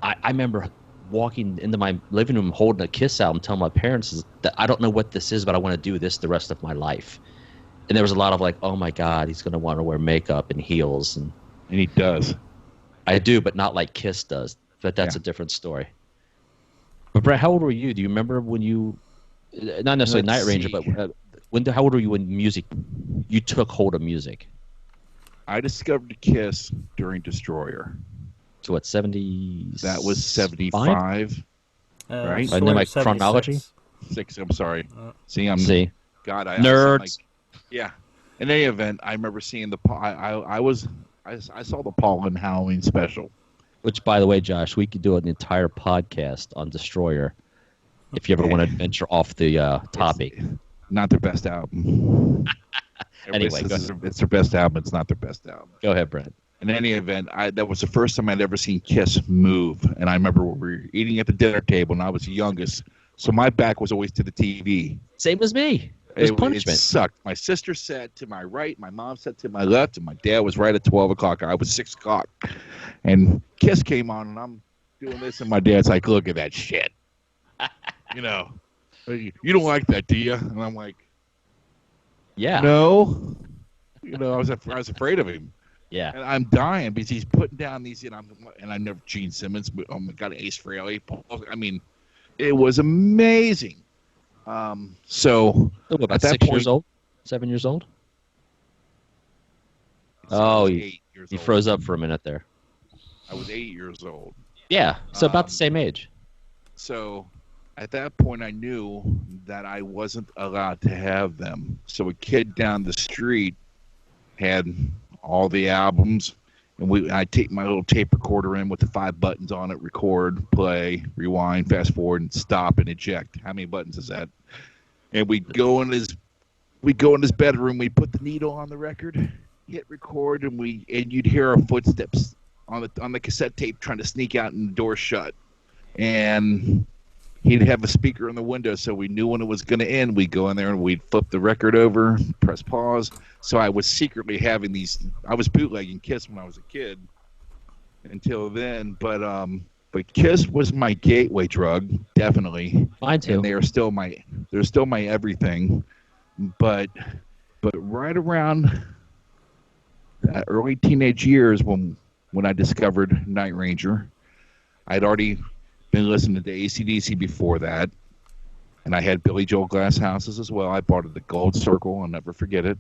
I remember walking into my living room holding a Kiss album, telling my parents that I don't know what this is, but I want to do this the rest of my life. And there was a lot of like, oh my God, he's going to want to wear makeup and heels. And he does. I do, but not like Kiss does. But that's a different story. But Brett, how old were you? Do you remember when you, not necessarily Night Ranger, but how old were you when you took hold of music? I discovered Kiss during Destroyer. So what, 70? That was 75, right? I know my chronology. 6. I'm sorry. See. God, nerds. Yeah. In any event, I remember seeing I saw the Paul and Halloween special. Which, by the way, Josh, we could do an entire podcast on Destroyer if you ever want to venture off the topic. It's not their best album. Anyway, it's their best album. It's not their best album. Go ahead, Brent. In any event, that was the first time I'd ever seen Kiss move. And I remember we were eating at the dinner table, and I was the youngest, so my back was always to the TV. Same as me. It was punishment. It sucked. My sister sat to my right, my mom sat to my left, and my dad was right at 12 o'clock. I was 6 o'clock. And Kiss came on, and I'm doing this, and my dad's like, look at that shit. You don't like that, do you? And I'm like, yeah. No. I was afraid of him. Yeah. And I'm dying because he's putting down these, and I never Gene Simmons, but oh my God, Ace Frehley. I mean, it was amazing. So about at that 6 years old, 7 years old. Oh, 8 years you old. froze up for a minute there. I was 8 years old. Yeah, so about the same age. So at that point, I knew that I wasn't allowed to have them. So a kid down the street had all the albums, and I take my little tape recorder in with the 5 buttons on it: record, play, rewind, fast forward, and stop and eject. How many buttons is that? And we'd go in his bedroom. We'd put the needle on the record, hit record, and you'd hear our footsteps on the cassette tape trying to sneak out, and the door shut. And he'd have a speaker in the window, so we knew when it was going to end. We'd go in there and we'd flip the record over, press pause. So I was secretly having these. I was bootlegging Kiss when I was a kid. Until then, but Kiss was my gateway drug, definitely. Mine too. And they're still my everything. But right around early teenage years when I discovered Night Ranger, I'd already been listening to AC/DC before that, and I had Billy Joel Glass Houses as well. I bought it at the Gold Circle. I'll never forget it.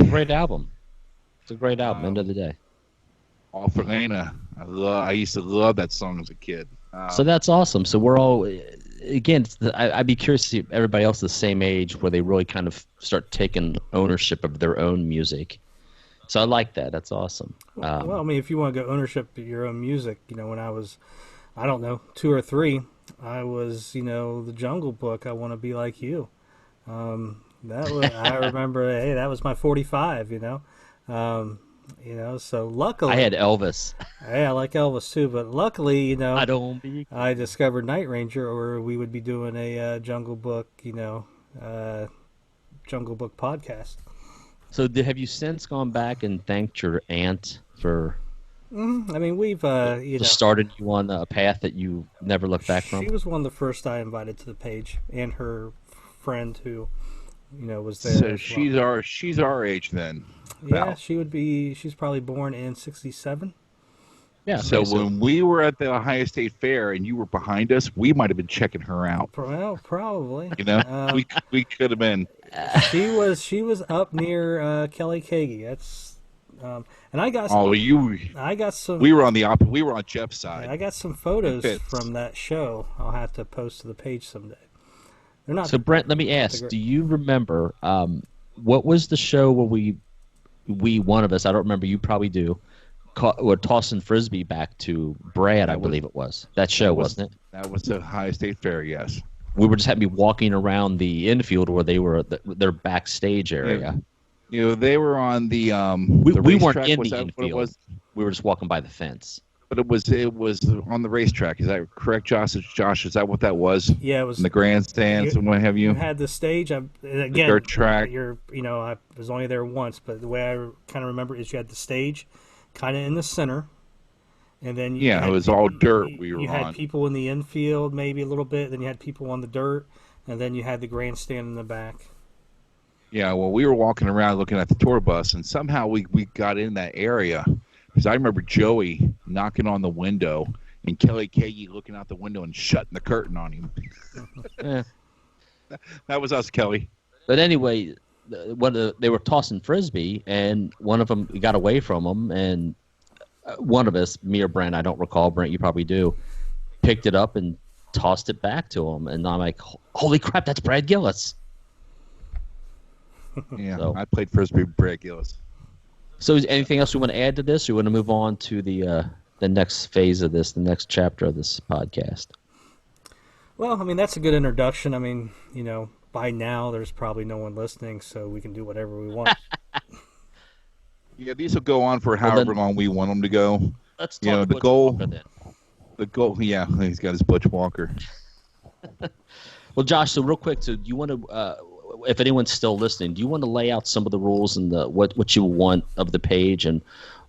Great album. It's a great album. End of the day. All for Lena. I used to love that song as a kid. So that's awesome. So we're all, again, I'd be curious to see if everybody else the same age where they really kind of start taking ownership of their own music. So I like that. That's awesome. Well, I mean, if you want to go ownership of your own music, when I was, I don't know, 2 or 3, I was, the Jungle Book. I Want to Be Like You. That was, I remember, hey, that was my 45, so luckily I had Elvis. Hey, I like Elvis too, but luckily, I discovered Night Ranger, or we would be doing a Jungle Book, Jungle Book podcast. So have you since gone back and thanked your aunt for? I mean, we've started you on a path that you never looked back from. She was one of the first I invited to the page, and her friend who, was there. So she's our age then. Yeah, she would be. She's probably born in '67. Yeah. So when we were at the Ohio State Fair and you were behind us, we might have been checking her out. Well, probably. We could have been. She was up near Kelly Kagi. That's and I got. I got some. We were on We were on Jeff's side. I got some photos from that show. I'll have to post to the page someday. They're not. So Brent, let me ask: do you remember what was the show where we one of us? I don't remember. You probably do. We're tossing frisbee back to Brad, I believe it was. That show, wasn't it? That was the Ohio State Fair, yes. We were just having to be walking around the infield where they were their backstage area. They were on the we weren't racetrack. in the infield. We were just walking by the fence. But it was on the racetrack. Is that correct, Josh? Is that what that was? Yeah, it was. In the grandstands and what have you? You had the stage. Again, the dirt track. I was only there once, but the way I kind of remember is you had the stage kind of in the center, and then it was all dirt. You had people in the infield, maybe a little bit. Then you had people on the dirt, and then you had the grandstand in the back. Yeah, well, we were walking around looking at the tour bus, and somehow we got in that area because I remember Joey knocking on the window and Kelly Kagi looking out the window and shutting the curtain on him. Yeah. That was us, Kelly. But anyway. They were tossing frisbee, and one of them got away from them, and one of us, me or Brent, I don't recall, Brent, you probably do, picked it up and tossed it back to him, and I'm like, holy crap, that's Brad Gillis. Yeah, so, I played frisbee with Brad Gillis. So is anything else we want to add to this, or you want to move on to the next phase of this, the next chapter of this podcast? Well, I mean, that's a good introduction. I mean, by now, there's probably no one listening, so we can do whatever we want. Yeah, these will go on for however long we want them to go. Let's talk the goal. Then. The goal, yeah, he's got his Butch Walker. Well, Josh, so real quick, so do you want to, if anyone's still listening, do you want to lay out some of the rules and what you want of the page and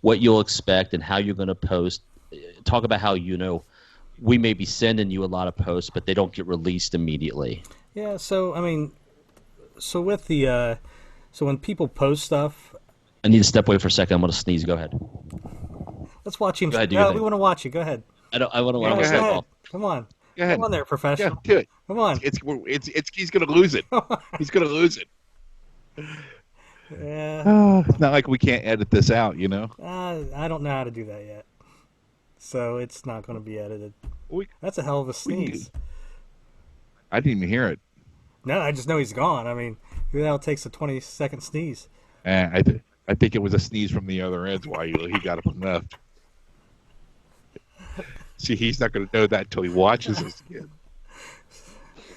what you'll expect and how you're going to post? Talk about how we may be sending you a lot of posts, but they don't get released immediately. Yeah, so I mean, with the when people post stuff, I need to step away for a second. I'm going to sneeze. Go ahead. Let's watch him. Go ahead, we want to watch you. Go ahead. I want to watch myself. Come on. Go ahead. Come on there, professional. Yeah, do it. Come on. He's going to lose it. He's going to lose it. Yeah. It's not like we can't edit this out, I don't know how to do that yet, so it's not going to be edited. That's a hell of a sneeze. I didn't even hear it. No, I just know he's gone. I mean, who the hell takes a 20-second sneeze? I think it was a sneeze from the other end while he got up and left. See, he's not going to know that until he watches this again.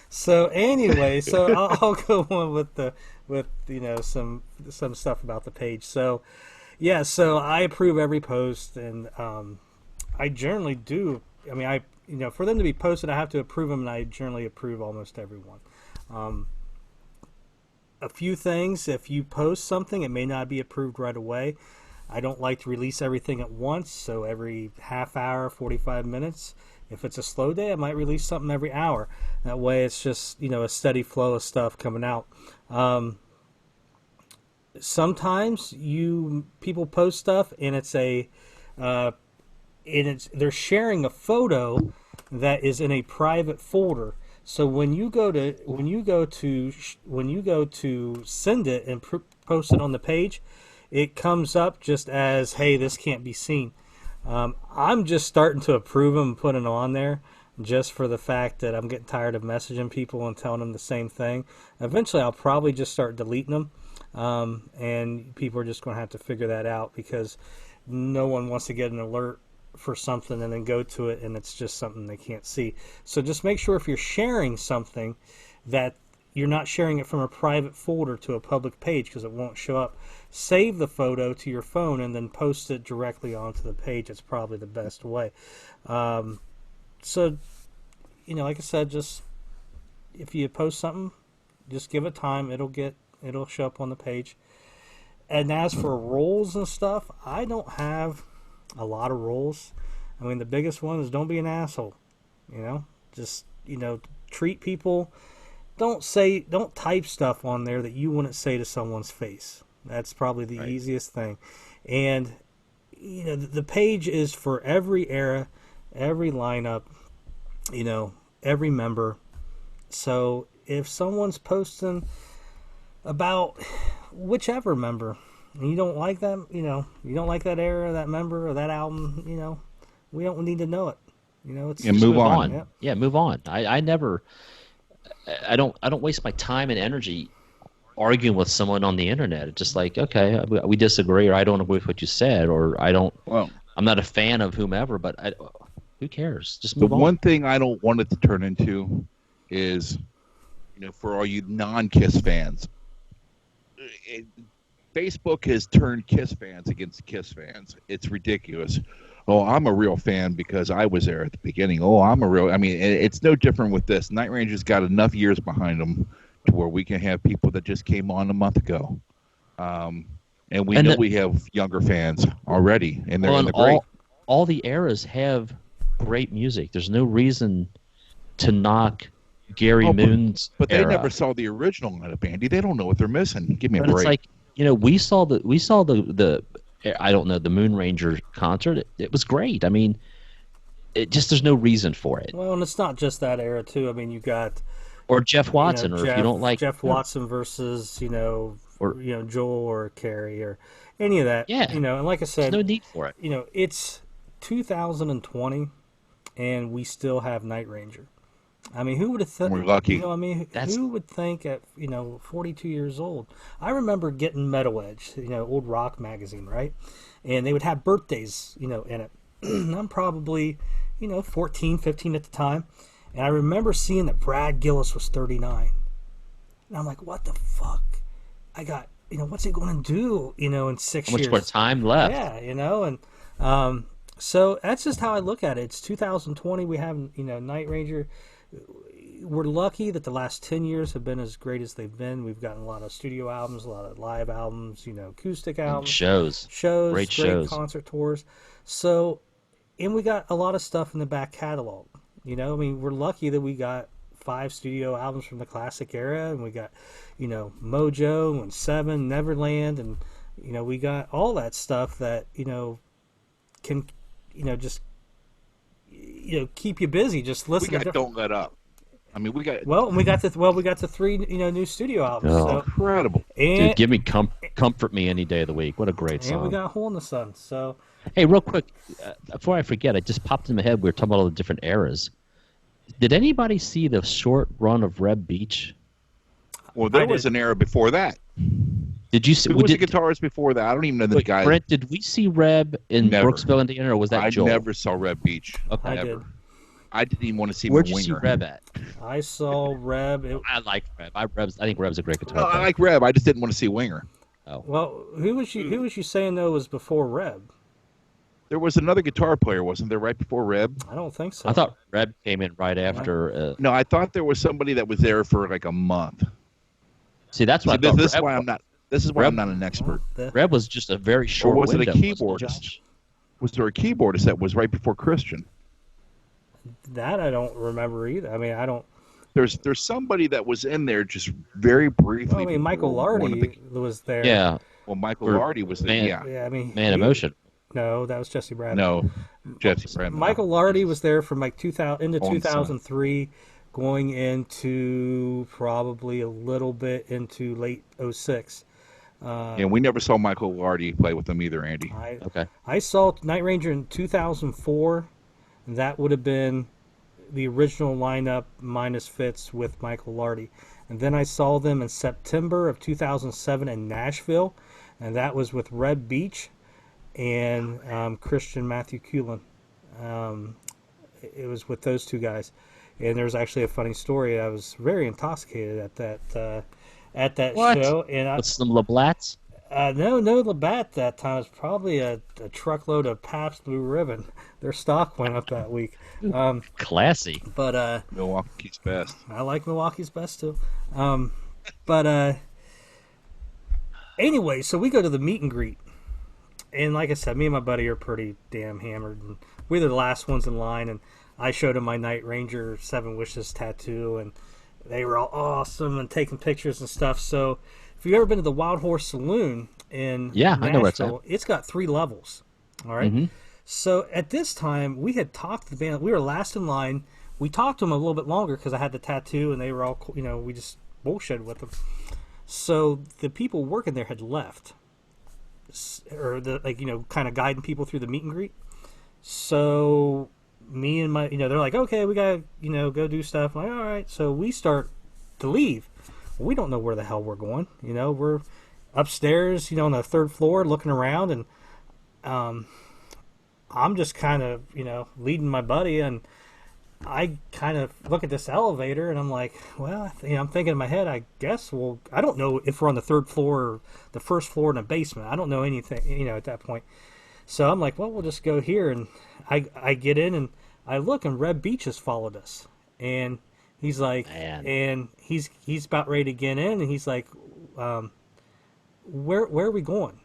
So anyway, I'll go on with some stuff about the page. So yeah, so I approve every post, and I generally do. I mean, for them to be posted, I have to approve them, and I generally approve almost everyone. A few things, if you post something, it may not be approved right away. I don't like to release everything at once, so every half hour, 45 minutes. If it's a slow day, I might release something every hour. That way it's just, a steady flow of stuff coming out. Sometimes people post stuff and they're sharing a photo that is in a private folder. So when you go to send it and post it on the page, it comes up just as, hey, this can't be seen. I'm just starting to approve them and putting them on there just for the fact that I'm getting tired of messaging people and telling them the same thing. Eventually, I'll probably just start deleting them, and people are just going to have to figure that out, because no one wants to get an alert for something and then go to it and it's just something they can't see. So just make sure if you're sharing something that you're not sharing it from a private folder to a public page, because it won't show up. Save the photo to your phone and then post it directly onto the page. It's probably the best way. So, like I said, just if you post something, just give it time. It'll show up on the page. And as for roles and stuff, I don't have a lot of roles. I mean, the biggest one is don't be an asshole. Just treat people. Don't type stuff on there that you wouldn't say to someone's face. That's probably the easiest thing. And the page is for every era, every lineup, every member. So if someone's posting about whichever member, and you don't like that, you don't like that era, that member, or that album, we don't need to know it. It's and move on. Yeah. Yeah, move on. I don't waste my time and energy arguing with someone on the internet. It's just like, okay, we disagree, or I don't agree with what you said, or I'm not a fan of whomever, but who cares? Just move on. The one thing I don't want it to turn into is, for all you non-Kiss fans, Facebook has turned Kiss fans against Kiss fans. It's ridiculous. Oh, I'm a real fan because I was there at the beginning. Oh, it's no different with this. Night Ranger's got enough years behind them to where we can have people that just came on a month ago. And we have younger fans already, and they're great. All the eras have great music. There's no reason to knock Gary Moon's But they era. never saw the original lineup, Andy. They don't know what they're missing. Give me a break. It's like, we saw the I don't know, the Moon Ranger concert. It was great. I mean, there's no reason for it. Well, and it's not just that era too. I mean, you got or Jeff Watson, or if you don't like Jeff Watson versus Joel or Carrie or any of that. Yeah. And like I said, there's no need for it. It's 2020, and we still have Night Ranger. I mean, who would have thought? We're lucky. Who would think at 42 years old? I remember getting Metal Edge, old rock magazine, right? And they would have birthdays, in it. I'm probably, 14, 15 at the time, and I remember seeing that Brad Gillis was 39, and I'm like, what the fuck? I got, what's he going to do, in 6 years? How much more time left? Yeah, and so that's just how I look at it. It's 2020. We have, Night Ranger. We're lucky that the last 10 years have been as great as they've been. We've gotten a lot of studio albums, a lot of live albums, acoustic albums. Shows, great concert tours. So, and we got a lot of stuff in the back catalog. We're lucky that we got 5 studio albums from the classic era, and we got, Mojo and Seven, Neverland, and, we got all that stuff that, can, just keep you busy. Just listen. We got Don't Let Up. I mean, we got we got the 3 new studio albums. Oh, so. Incredible. Dude, give me comfort me any day of the week. What a great song. And we got Hole in the Sun. So hey, real quick, before I forget, I just popped in my head. We were talking about all the different eras. Did anybody see the short run of Reb Beach? Well, there was an era before that. Did you see? Who was the guitarist before that? I don't even know the guy. Brent, did we see Reb in Brooksville, Indiana, or was that Joel? I never saw Reb Beach. Okay. I didn't even want to see Where'd my you see winger. Reb at? I saw Reb. I like Reb. I think Reb's a great guitar No, player. I like Reb. I just didn't want to see Winger. Oh. Well, who was you saying though was before Reb? There was another guitar player, wasn't there, right before Reb? I don't think so. I thought Reb came in right after. No, I thought there was somebody that was there for like a month. See, that's why I thought. This is why I'm not. This is why I'm not an expert. Reb was just a very short. Or was window, it a keyboardist? Was there a keyboardist that was right before Christian? That I don't remember either. I mean, I don't. There's somebody that was in there just very briefly. Well, I mean, Michael Lardy was there. Yeah. Well, Michael Lardy was there. Yeah, I mean, Man Emotion. No, that was Jesse Brad. No, Jesse Brad. Michael Lardy was there from like 2003, going into probably a little bit into late 06. And we never saw Michael Lardy play with them either, Andy. I saw Night Ranger in 2004. And that would have been the original lineup minus Fitz with Michael Lardy. And then I saw them in September of 2007 in Nashville, and that was with Red Beach and Christian Matthew Cullen. It was with those two guys. And there's actually a funny story. I was very intoxicated at that show. And with some Labatt's? No Labatt that time. It was probably a truckload of Pabst Blue Ribbon. Their stock went up that week. Classy. But Milwaukee's best. I like Milwaukee's best too. Anyway, so we go to the meet and greet. And like I said, me and my buddy are pretty damn hammered. And we're the last ones in line. And I showed him my Night Ranger 7 Wishes tattoo. And they were all awesome and taking pictures and stuff. So if you've ever been to the Wild Horse Saloon in Nashville, I know where it's at. It's got 3 levels. All right. Mm-hmm. So at this time, we had talked to the band. We were last in line. We talked to them a little bit longer because I had the tattoo, and they were all, we just bullshitted with them. So the people working there had left, or kind of guiding people through the meet and greet. So me and my, they're like, okay, we gotta, go do stuff. I'm like, all right. So we start to leave. We don't know where the hell we're going. We're upstairs, on the 3rd floor, looking around, and I'm just kind of, leading my buddy, and I kind of look at this elevator, and I'm like, well, I'm thinking in my head, I guess, well, I don't know if we're on the 3rd floor or the 1st floor in a basement. I don't know anything, at that point. So I'm like, well, we'll just go here, and I get in, and I look, and Red Beach has followed us, and he's like, and he's about ready to get in, and he's like, where are we going?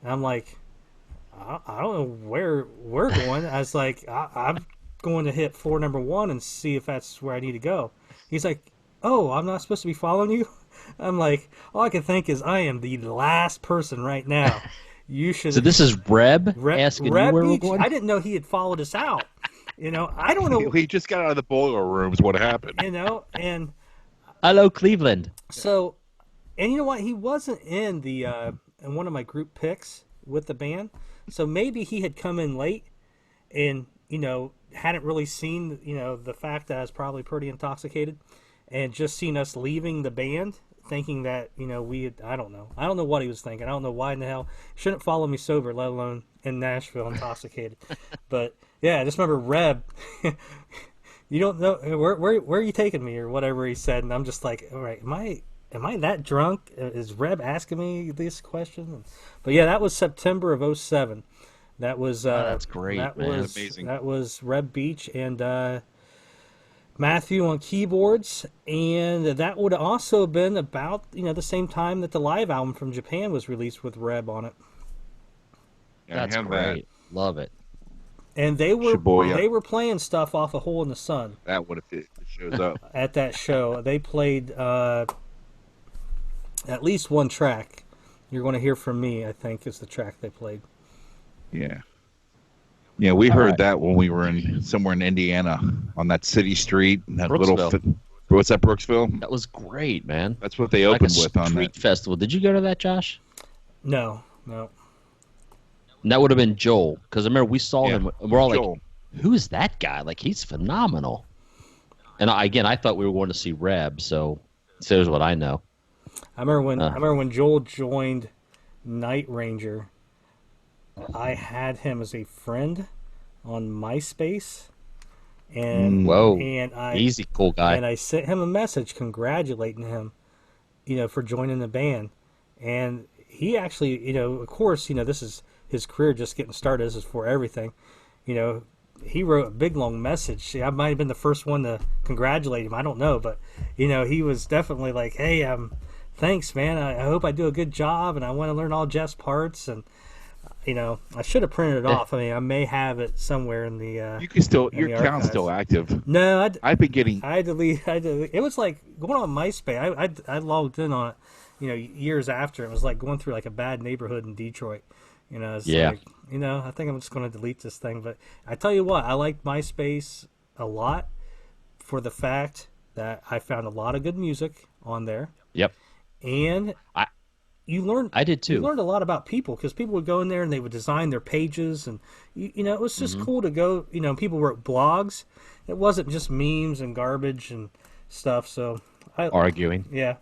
And I'm like, I don't know where we're going. I was like, I'm going to hit floor number 1 and see if that's where I need to go. He's like, oh, I'm not supposed to be following you? I'm like, all I can think is I am the last person right now. You should. So this is Reb asking Reb you where Beach, we're going? I didn't know he had followed us out. I don't know. He just got out of the boiler room is what happened. And hello, Cleveland. So, and you know what? He wasn't in the in one of my group picks with the band. So maybe he had come in late and, hadn't really seen, the fact that I was probably pretty intoxicated and just seen us leaving the band thinking that, we had, I don't know. I don't know what he was thinking. I don't know why in the hell. He shouldn't follow me sober, let alone in Nashville intoxicated. But, yeah, I just remember Reb, you don't know, where are you taking me or whatever he said. And I'm just like, all right, am I that drunk? Is Reb asking me this question? But yeah, that was September of 07. That was that's great, man. That's amazing. That was Reb Beach and Matthew on keyboards, and that would have also been about the same time that the live album from Japan was released with Reb on it. Yeah, that's great. Love it. And they were playing stuff off of Hole in the Sun. That would have it shows up at that show. They played at least one track. You're going to hear from me, I think, is the track they played. Yeah. Yeah, we heard that when we were somewhere in Indiana on that city street. That what's that, Brooksville? That was great, man. That's what they opened with on that. Street festival. Did you go to that, Josh? No. And that would have been Joel, because I remember we saw him, and we're all like, who's that guy? Like, he's phenomenal. And I thought we were going to see Reb, so here's what I know. I remember when Joel joined Night Ranger, I had him as a friend on MySpace, and easy, cool guy. And I sent him a message congratulating him, for joining the band, and he actually, of course, this is his career just getting started. This is for everything. You know, he wrote a big long message. I might have been the first one to congratulate him. I don't know, but you know, he was definitely like, "Hey, thanks, man. I hope I do a good job, and I want to learn all Jeff's parts." And you know, I should have printed it off. I mean, I may have it somewhere in the. You can still, your account's still active. No, I've been getting. I had to leave. It was like going on MySpace. I logged in on it, you know, years after. It was like going through like a bad neighborhood in Detroit. You know, it's like, you know, I think I'm just going to delete this thing. But I tell you what, I liked MySpace a lot for the fact that I found a lot of good music on there. Yep. And you learned. I did too. You learned a lot about people because people would go in there and they would design their pages, and you know, it was just cool to go. You know, people wrote blogs. It wasn't just memes and garbage and stuff. So arguing. Yeah.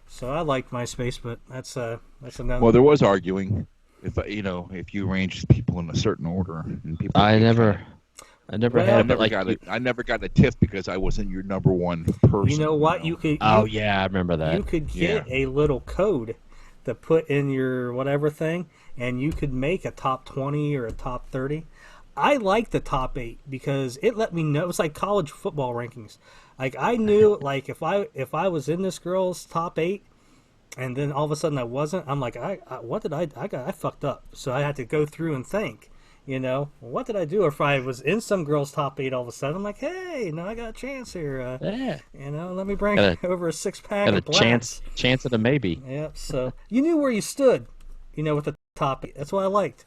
So I liked MySpace, but that's another. Well, there was arguing. If you know, if you arranged people in a certain order, and people. I never had. I never got a tip because I wasn't your number one person. You know what? You could. I remember that. You could get a little code to put in your whatever thing, and you could make a top 20 or a top 30. I like the top 8 because it let me know. It was like college football rankings. Like I knew, like if I was in this girl's top 8. And then all of a sudden I wasn't. I'm like, I fucked up. So I had to go through and think, you know, what did I do? Or if I was in some girl's top 8 all of a sudden, I'm like, hey, now I got a chance here. You know, let me bring over a 6-pack of blacks. Chance at a maybe. Yeah. So you knew where you stood, you know, with the top 8. That's what I liked.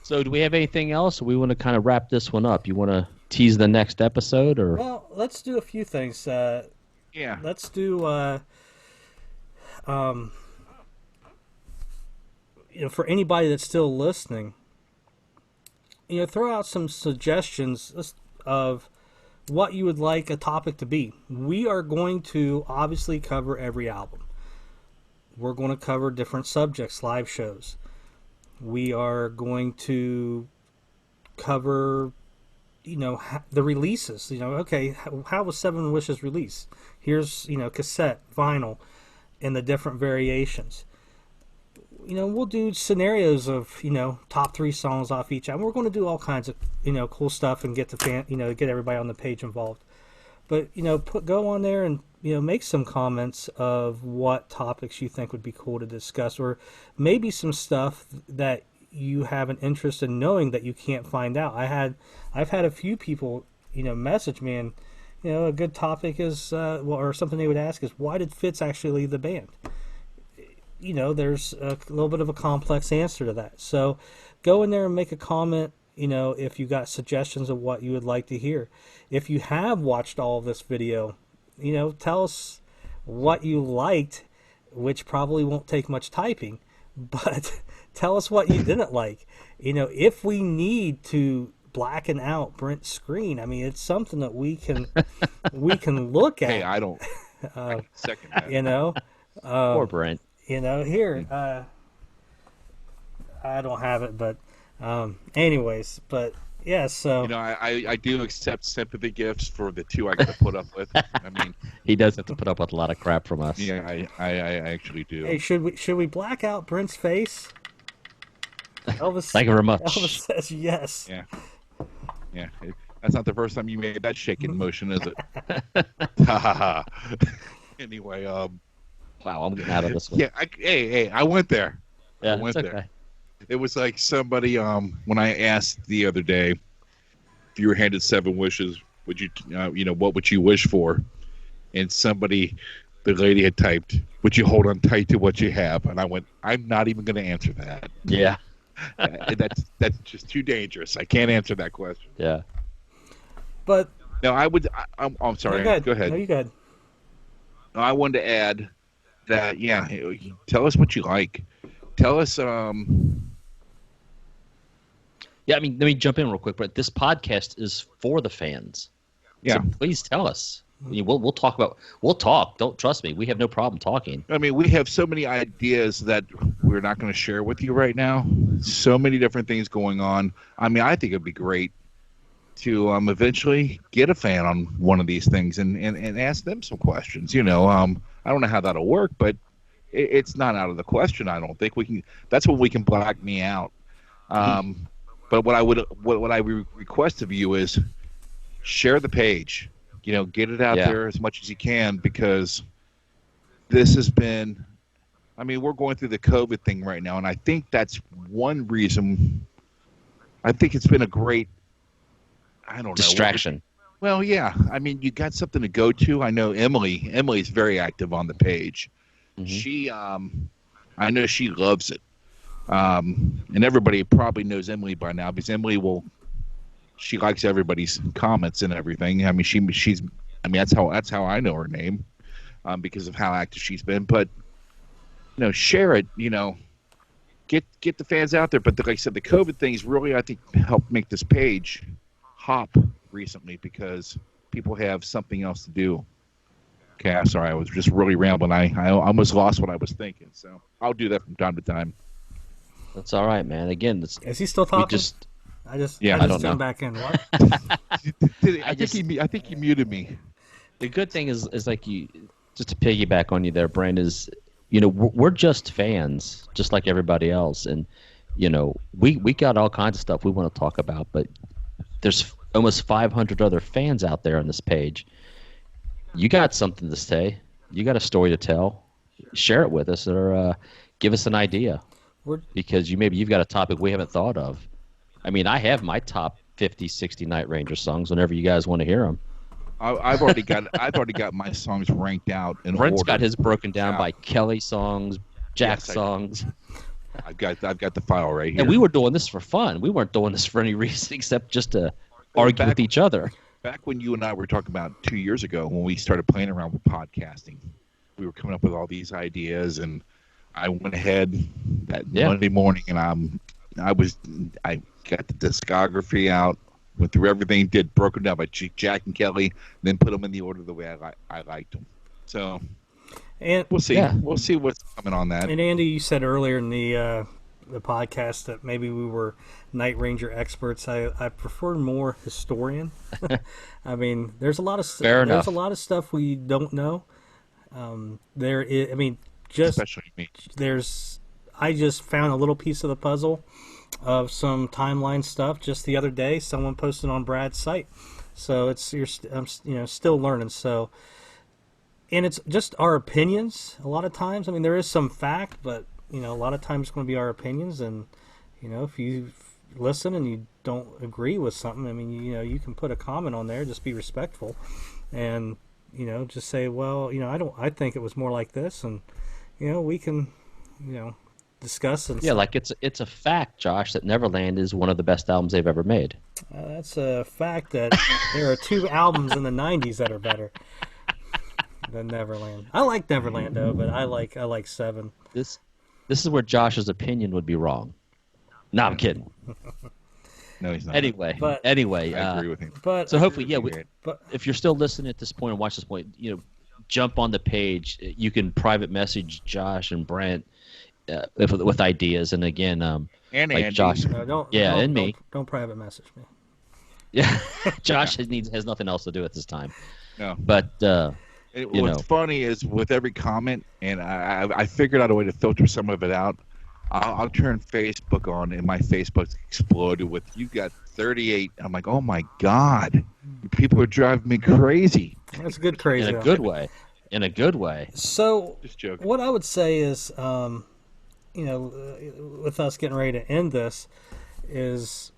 So do we have anything else? Or we want to kind of wrap this one up. You want to tease the next episode, or? Well, let's do a few things. Yeah. Let's do. You know, for anybody that's still listening, you know, throw out some suggestions of what you would like a topic to be. We are going to obviously cover every album. We're going to cover different subjects, live shows. We are going to cover, you know, the releases. You know, okay, how was Seven Wishes released? Here's, you know, cassette, vinyl, and the different variations. You know, we'll do scenarios of, you know, top 3 songs off each album. We're going to do all kinds of, you know, cool stuff and get get everybody on the page involved. But, you know, go on there and, you know, make some comments of what topics you think would be cool to discuss, or maybe some stuff that you have an interest in knowing that you can't find out. I've had a few people, you know, message me, and you know, a good topic is, or something they would ask is, why did Fitz actually leave the band? You know, there's a little bit of a complex answer to that. So go in there and make a comment, you know, if you got suggestions of what you would like to hear. If you have watched all of this video, you know, tell us what you liked, which probably won't take much typing, but tell us what you didn't like. You know, if we need to blacken out Brent's screen, I mean, it's something that we can look at. Hey, I don't second that. You know, poor Brent. You know, here I don't have it, but anyways, but yeah. So you know, I do accept sympathy gifts for the 2 I got to put up with. I mean, he does have to put up with a lot of crap from us. Yeah, I actually do. Hey, should we black out Brent's face? Elvis, thank you very much. Elvis says yes. Yeah. That's not the first time you made that shaking motion, is it? Anyway, wow, I'm getting out of this one. Yeah, I went there. Yeah, I went it's okay. there. It was like somebody, when I asked the other day, if you were handed 7 wishes, would you, you know, what would you wish for? And the lady had typed, would you hold on tight to what you have? And I went, I'm not even going to answer that. Yeah. That's just too dangerous. I can't answer that question. Yeah. But no, I'm sorry. Go ahead. No, you go ahead. No, I wanted to add that. Yeah, tell us what you like. Tell us. Yeah, I mean, let me jump in real quick. But this podcast is for the fans. Yeah. So please tell us. I mean, we'll talk. Don't trust me. We have no problem talking. I mean, we have so many ideas that we're not going to share with you right now. So many different things going on. I mean, I think it'd be great to eventually get a fan on one of these things and ask them some questions. You know, I don't know how that'll work, but it's not out of the question. I don't think we can. That's when we can black me out. But what I request of you is share the page. Get it out there as much as you can, because this has been. I mean, we're going through the COVID thing right now, and I think that's one reason. I think it's been a great, I don't know, distraction. Well, yeah. I mean, you got something to go to. I know Emily's very active on the page. Mm-hmm. She, I know she loves it. And everybody probably knows Emily by now, because she likes everybody's comments and everything. I mean, that's how I know her name, because of how active she's been. But share it. Get the fans out there. But like I said, the COVID things really, I think, helped make this page hop recently, because people have something else to do. Okay, I'm sorry, I was just really rambling. I almost lost what I was thinking. So I'll do that from time to time. That's all right, man. Again, is he still talking? I don't know. Back in. What? I think he muted me. The good thing is like just to piggyback on you there, Brent, is we're just fans, just like everybody else, and we got all kinds of stuff we want to talk about, but there's almost 500 other fans out there on this page. You got something to say. You got a story to tell. Share it with us, or give us an idea. Because you've got a topic we haven't thought of. I mean, I have my top 50, 60 Night Ranger songs whenever you guys want to hear them. I've already got my songs ranked out in Brent's order. Got his broken down by Kelly songs, Jack songs. I've got the file right here. And we were doing this for fun. We weren't doing this for any reason except just to argue with each other. Back when you and I were talking about 2 years ago, when we started playing around with podcasting, we were coming up with all these ideas, and I went ahead that Monday morning, and I got the discography out, went through everything, did broken down by Jack and Kelly, then put them in the order the way I liked them. So, and we'll see. Yeah. We'll see what's coming on that. And Andy, you said earlier in the podcast that maybe we were Night Ranger experts. I prefer more historian. I mean, there's a lot of stuff we don't know. Especially me. I just found a little piece of the puzzle of some timeline stuff just the other day. Someone posted on Brad's site, so I'm still learning. So, and it's just our opinions. A lot of times, I mean, there is some fact, but a lot of times it's going to be our opinions. And if you listen and you don't agree with something, I mean, you can put a comment on there. Just be respectful, and just say, well, I think it was more like this, and we can, discuss and like it's a fact, Josh, that Neverland is one of the best albums they've ever made. That's a fact that there are 2 albums in the '90s that are better than Neverland. I like Neverland though, but I like 7. This is where Josh's opinion would be wrong. No, I'm kidding. No, he's not. Anyway, I agree with him. But so hopefully, if you're still listening at this point and watch this point, jump on the page. You can private message Josh and Brent with ideas, and again, and like Andy. Josh, and me. Don't private message me. Yeah, Josh has nothing else to do at this time. No, but what's funny is with every comment, and I figured out a way to filter some of it out. I'll turn Facebook on, and my Facebook's exploded with, you got 38. I'm like, oh my God, people are driving me crazy. That's good crazy. In a good way. In a good way. So, just joking. What I would say is, with us getting ready to end this, is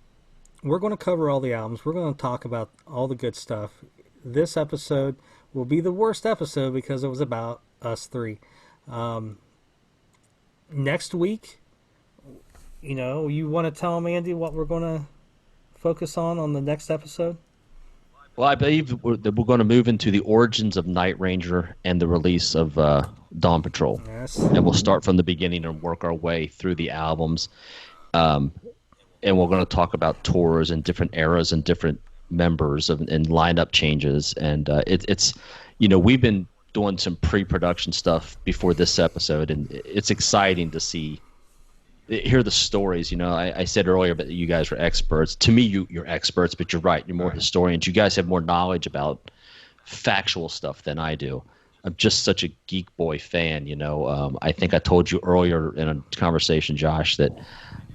we're going to cover all the albums. We're going to talk about all the good stuff. This episode will be the worst episode because it was about us 3. Next week, you want to tell them, Andy, what we're going to focus on the next episode? Well, I believe that we're going to move into the origins of Night Ranger and the release of Dawn Patrol. Yes. And we'll start from the beginning and work our way through the albums. And we're going to talk about tours and different eras and different members and lineup changes. And it's we've been doing some pre-production stuff before this episode, and it's exciting to hear the stories. I said earlier that you guys were experts. To me, you're experts, but you're right. You're more historians. You guys have more knowledge about factual stuff than I do. I'm just such a Geek Boy fan. I think I told you earlier in a conversation, Josh, that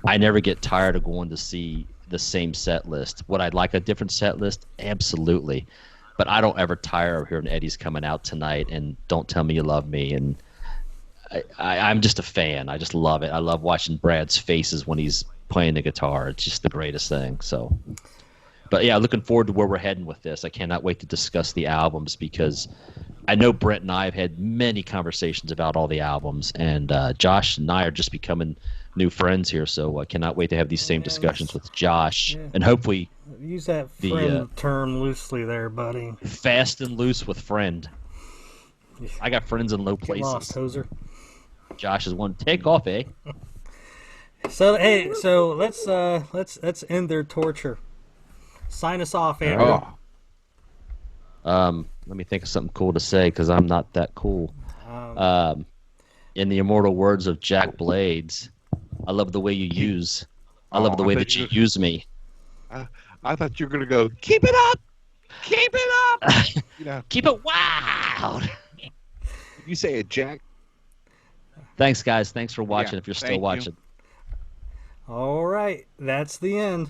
I never get tired of going to see the same set list. Would I like a different set list? Absolutely. But I don't ever tire of hearing Eddie's coming out tonight and Don't Tell Me You Love Me. And I'm just a fan. I just love it. I love watching Brad's faces when he's playing the guitar. It's just the greatest thing. So, but yeah, looking forward to where we're heading with this. I cannot wait to discuss the albums because I know Brent and I have had many conversations about all the albums, and Josh and I are just becoming new friends here. So I cannot wait to have these same discussions with Josh, and hopefully use that friend term loosely there, buddy. Fast and loose with friend. I got friends in low places. Get lost, hoser. Josh is one. Take off, eh? So let's end their torture. Sign us off, Andrew. Let me think of something cool to say because I'm not that cool. In the immortal words of Jack Blades, I love the way you use. I love the way that you use me. I thought you were gonna go. Keep it up. Keep it up. Keep it wild. You say it, Jack. Thanks, guys. Thanks for watching. If you're still watching. All right, that's the end.